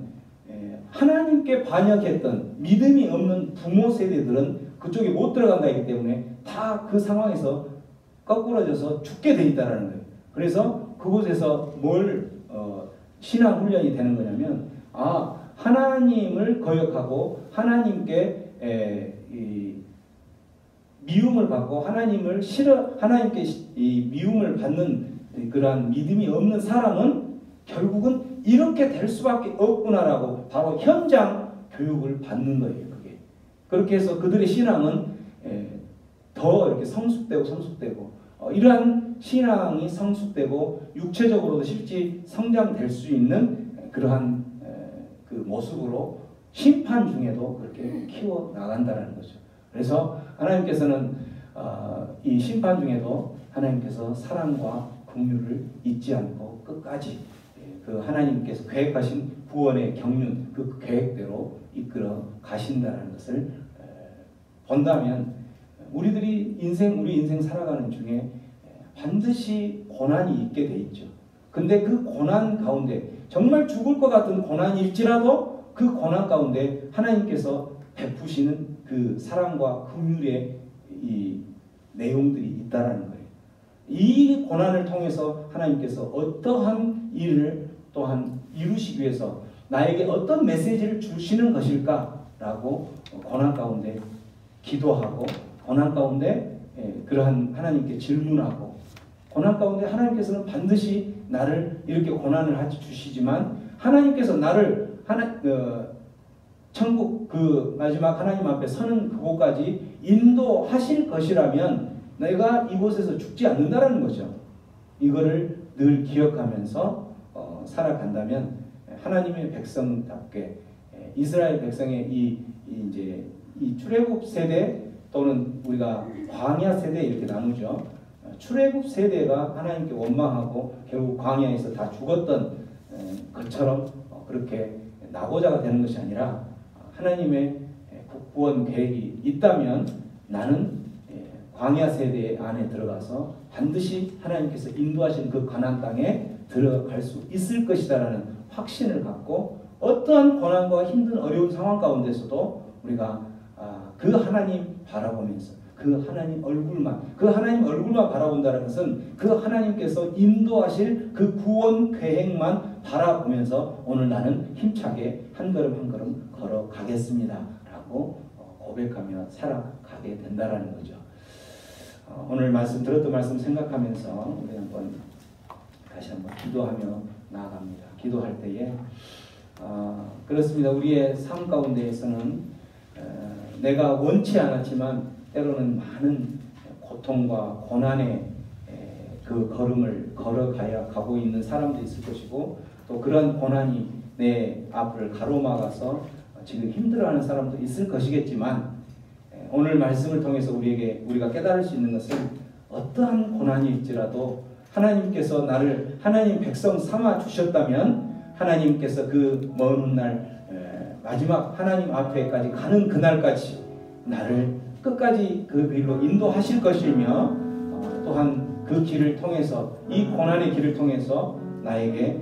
하나님께 반역했던 믿음이 없는 부모 세대들은 그쪽에 못 들어간다 했기 때문에 다 그 상황에서 거꾸러져서 죽게 돼 있다라는 거예요. 그래서 그곳에서 뭘 신앙 훈련이 되는 거냐면, 하나님을 거역하고 하나님께 미움을 받고 하나님께 미움을 받는 그러한 믿음이 없는 사람은 결국은 이렇게 될 수밖에 없구나라고 바로 현장 교육을 받는 거예요. 그게 그렇게 해서 그들의 신앙은 더 이렇게 성숙되고 이러한 신앙이 성숙되고 육체적으로도 실제 성장될 수 있는 그러한 그 모습으로 심판 중에도 그렇게 키워 나간다는 거죠. 그래서 하나님께서는 이 심판 중에도 하나님께서 사랑과 긍휼을 잊지 않고 끝까지 그 하나님께서 계획하신 구원의 경륜, 그 계획대로 이끌어 가신다는 것을 본다면, 우리 인생 살아가는 중에 반드시 고난이 있게 돼 있죠. 근데 그 고난 가운데, 정말 죽을 것 같은 고난일지라도 그 고난 가운데 하나님께서 베푸시는 그 사랑과 긍휼의 이 내용들이 있다라는 거예요. 이 고난을 통해서 하나님께서 어떠한 일을 또한 이루시기 위해서 나에게 어떤 메시지를 주시는 것일까라고 고난 가운데 기도하고, 고난 가운데 그러한 하나님께 질문하고, 고난 가운데 하나님께서는 반드시 나를 이렇게 고난을 주시지만 하나님께서 나를 천국 그 마지막 하나님 앞에 서는 그곳까지 인도하실 것이라면 내가 이곳에서 죽지 않는다라는 거죠. 이거를 늘 기억하면서 살아간다면 하나님의 백성답게 이스라엘 백성의 이제 출애굽 세대 또는 우리가 광야 세대 이렇게 나누죠. 출애굽 세대가 하나님께 원망하고 결국 광야에서 다 죽었던 것처럼 그렇게 낙오자가 되는 것이 아니라, 하나님의 구원 계획이 있다면 나는 광야 세대 안에 들어가서 반드시 하나님께서 인도하신 그 가나안 땅에 들어갈 수 있을 것이다라는 확신을 갖고, 어떠한 고난과 힘든 어려운 상황 가운데서도 우리가 그 하나님 바라보면서 그 하나님 얼굴만 바라본다는 것은 그 하나님께서 인도하실 그 구원 계획만 바라보면서 오늘 나는 힘차게 한 걸음 한 걸음 걸어가겠습니다 라고 고백하며 살아가게 된다라는 거죠. 오늘 들었던 말씀 생각하면서 우리 다시 한번 기도하며 나아갑니다. 기도할 때에 그렇습니다. 우리의 삶 가운데에서는 내가 원치 않았지만 때로는 많은 고통과 고난의 그 걸음을 가고 있는 사람도 있을 것이고, 또 그런 고난이 내 앞을 가로막아서 지금 힘들어하는 사람도 있을 것이겠지만, 오늘 말씀을 통해서 우리가 깨달을 수 있는 것은 어떠한 고난일지라도 하나님께서 나를 하나님 백성 삼아 주셨다면 하나님께서 그 먼 훗날 마지막 하나님 앞에까지 가는 그날까지 나를 끝까지 그 길로 인도하실 것이며 또한 그 길을 통해서 이 고난의 길을 통해서 나에게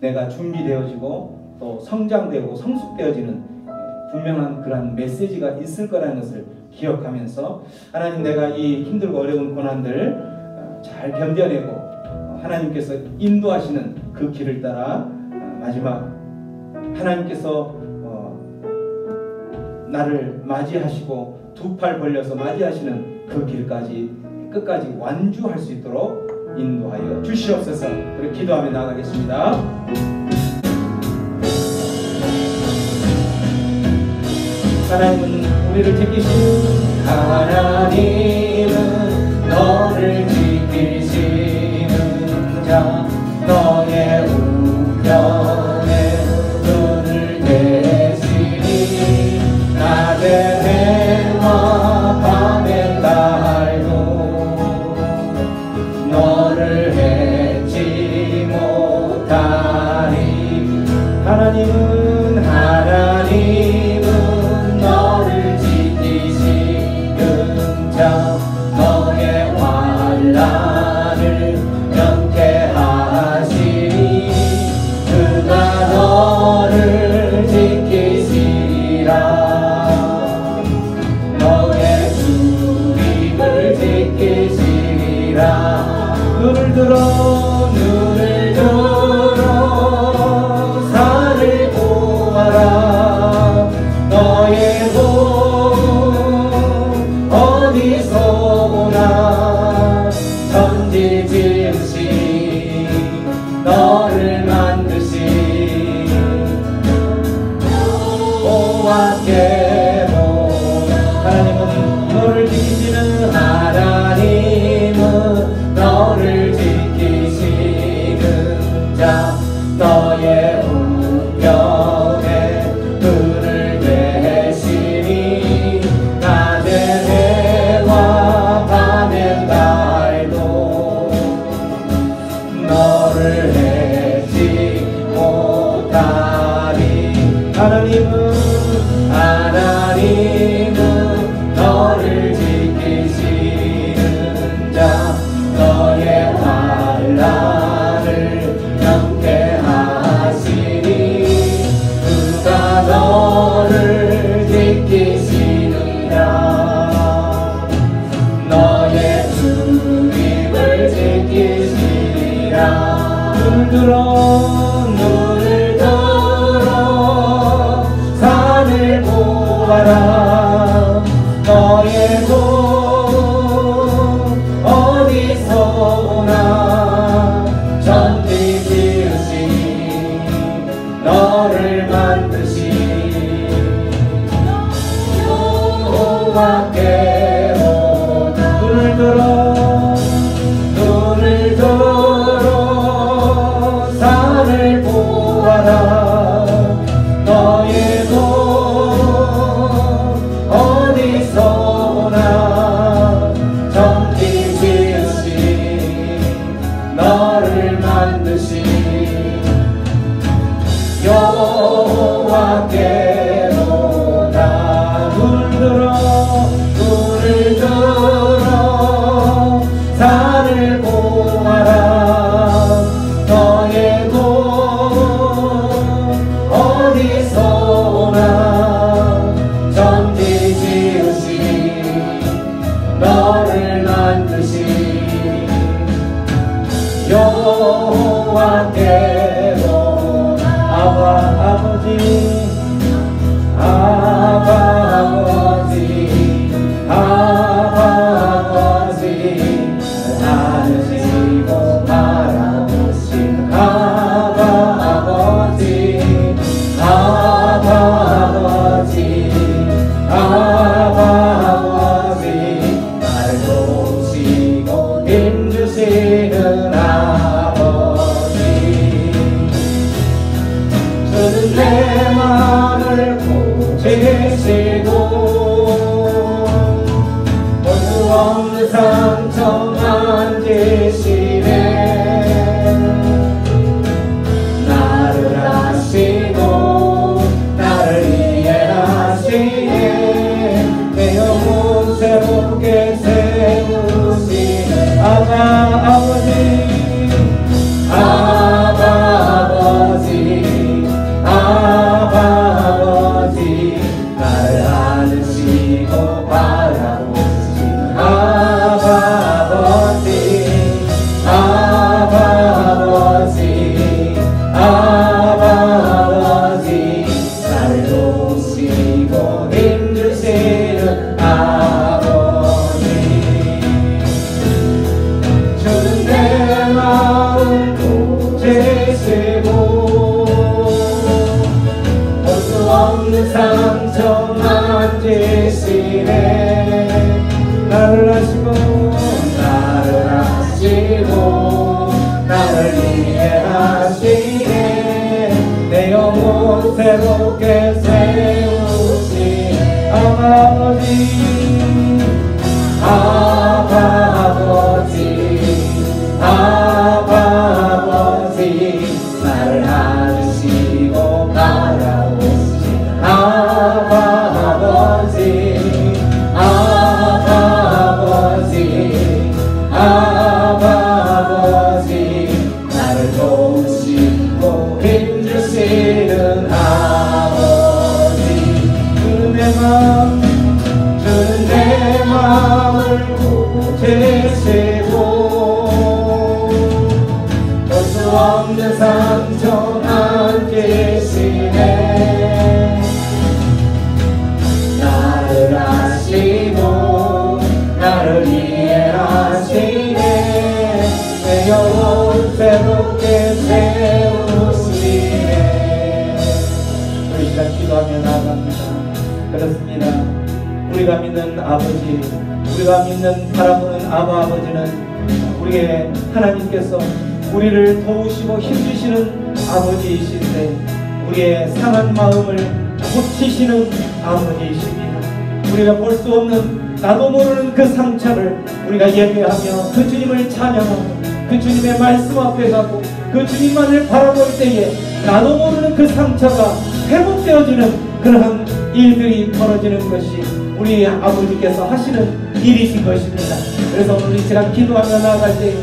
내가 준비되어지고 또 성장되고 성숙되어지는 분명한 그런 메시지가 있을 거라는 것을 기억하면서 하나님 내가 이 힘들고 어려운 고난들 잘 견뎌내고 하나님께서 인도하시는 그 길을 따라 마지막 하나님께서 나를 맞이하시고 두 팔 벌려서 맞이하시는 그 길까지 끝까지 완주할 수 있도록 인도하여 주시옵소서. 그리고 기도하며 나가겠습니다. 하나님은 우리를 지키시는 하나님은 너를 지키시는 자 너의 우편에 눈을 대시니 낮에 해와 밤에 달도 너를 해치 못하리. 하나님은 너를 지키시는 자 너의 환난을 면케하시니 그가 너를 지키시리라. 너의 주님을 지키시리라. 눈을 들어 산을 보아라. 너의 복 어디서 오나. 천지 지으신 너를 만드신 여호와께로. 하나님은 너를 지키시는 하나님은 너를 지키시는 자 너의 우편에 눈을 대시니 낮에 해와 밤에 달도 너를 해치 못하리. 하나님은 너를 지키시는 자 너의 환난을 면케하시니 그가 너를 지키시느라. 너의 주님을 지키시리라. 눈을 들어 산을 보아라. 너의 복 어디서 오나. 천지 지으신 너를 만드신 여호와께로. 눈을 들어 산을 보아라. 너의 복 어디서 오나. 천지 지으신 너를 만드신 여호와께로다. 눈을 들어 산을 보아라. 너의 복 어디서 오나. 천지 지으신 너를 만드신 여호와께로. 아버지 아시고 바라보신 아버지 나를 보시고 힘주시는 아버지. 주는 내 마음을 고치시고 볼 수 없는 상처 만지시네. 나를 아시고 날 내 영혼 새롭게 세우신 아버지, 아버지, 아버지, 나를 안으시고 바라보신 아버지, 아버지, 아버지, 나를 도우시고 힘주시는 아버지. 주는 내 마음을 고치시고 볼 수 없는 상처 안기시네. 나를 아시고 나를 이해하시네. 내 영혼 새롭게 세우시네. 우리 시간 기도하며 나아갑니다. 그렇습니다. 우리가 믿는 아버지, 우리가 믿는 바라보는 아버지는 우리의 하나님께서 우리를 도우시고 힘주시는 아버지이신데 우리의 상한 마음을 고치시는 아버지이십니다. 우리가 볼 수 없는 나도 모르는 그 상처를 우리가 예배하며 그 주님을 찬양하고 그 주님의 말씀 앞에 가고 그 주님만을 바라볼 때에 나도 모르는 그 상처가 회복되어지는 그러한 일들이 벌어지는 것이 우리 아버지께서 하시는 일이신 것입니다. 그래서 오늘 이 시간 기도하며 나아갈 때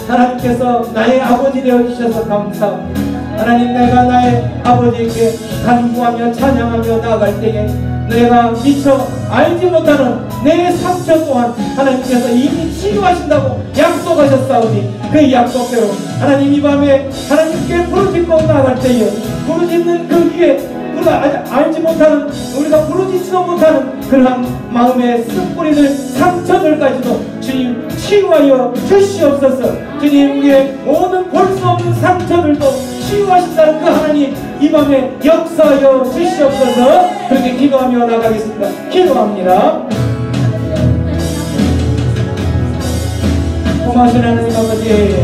하나님께서 나의 아버지 되어주셔서 감사합니다. 하나님, 내가 나의 아버지께 간구하며 찬양하며 나아갈 때에 내가 미처 알지 못하는 내 상처 또한 하나님께서 이미 치유하신다고 약속하셨사오니 그 약속대로 하나님 이 밤에 하나님께 부르짖고 나아갈 때에 부르짖는 그 위에 우리가 알지 못하는, 우리가 부르짖지도 못하는 그러한 마음의 쓴뿌리들 상처들까지도 주님 치유하여 주시옵소서. 주님, 우리의 모든 볼 수 없는 상처들도 치유하신다는 그 하나님 이 밤에 역사하여 주시옵소서. 그렇게 기도하며 나가겠습니다. 기도합니다. 고마우신 하나님 아버지,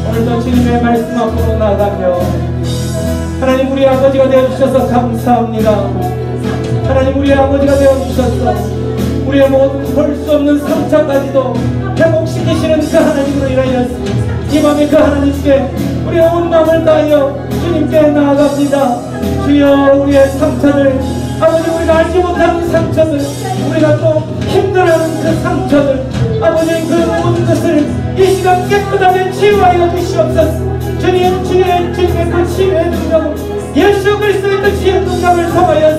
오늘도 주님의 말씀 앞으로 나가며 하나님 우리 아버지가 되어주셔서 감사합니다. 하나님 우리 아버지가 되어주셔서 우리의 모든 볼 수 없는 상처까지도 회복시키시는 그 하나님으로 인하여 이 밤에 그 하나님께 우리의 온 마음을 다하여 주님께 나아갑니다. 주여, 우리의 상처를 아버지, 우리가 알지 못하는 상처들, 우리가 또 힘들어하는 그 상처들 아버지, 그 모든 것을 이 시간 깨끗하게 치유하여 주시옵소서. 주님, 주님의 그 치유의 능력을 예수 그리스도의 그 치유의 능력을 통하여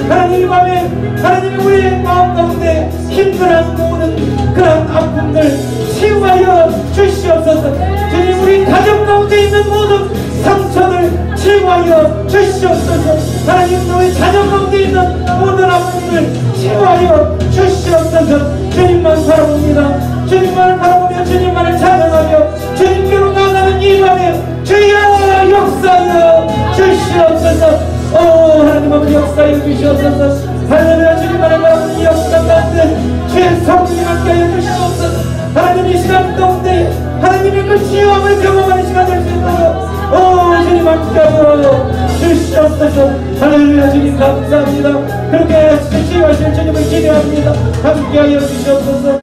하나님 이 밤에 하나님이 우리의 마음 가운데 힘들어하는 모든 그런 아픔들 치유하여 주시옵소서. 주님, 우리 가정 가운데 있는 모든 상처를 치유하여 주시옵소서. 하나님, 너희 자녀 가운데 있는 모든 아픔을 치유하여 주시옵소서. 주님만 바라봅니다. 주님만을 바라보며 주님만을 찬양하며 주님께로 나가는 이 밤에 주여 역사하여 주시옵소서. 하나님 아버지, 역사하여 주시옵소서. 할렐루야. 주님만을 바라보는 이 역사 가운데 주의 성령이 함께하여 주시옵소서. 하나님 이 시간 가운데 하나님의 그 치유함을 경험하는 시간 될 수 있도록 주님 함께하여 주시옵소서. 할렐루야. 주님 감사합니다. 그렇게 치유하실 주님을 기대합니다. 함께하여 주시옵소서.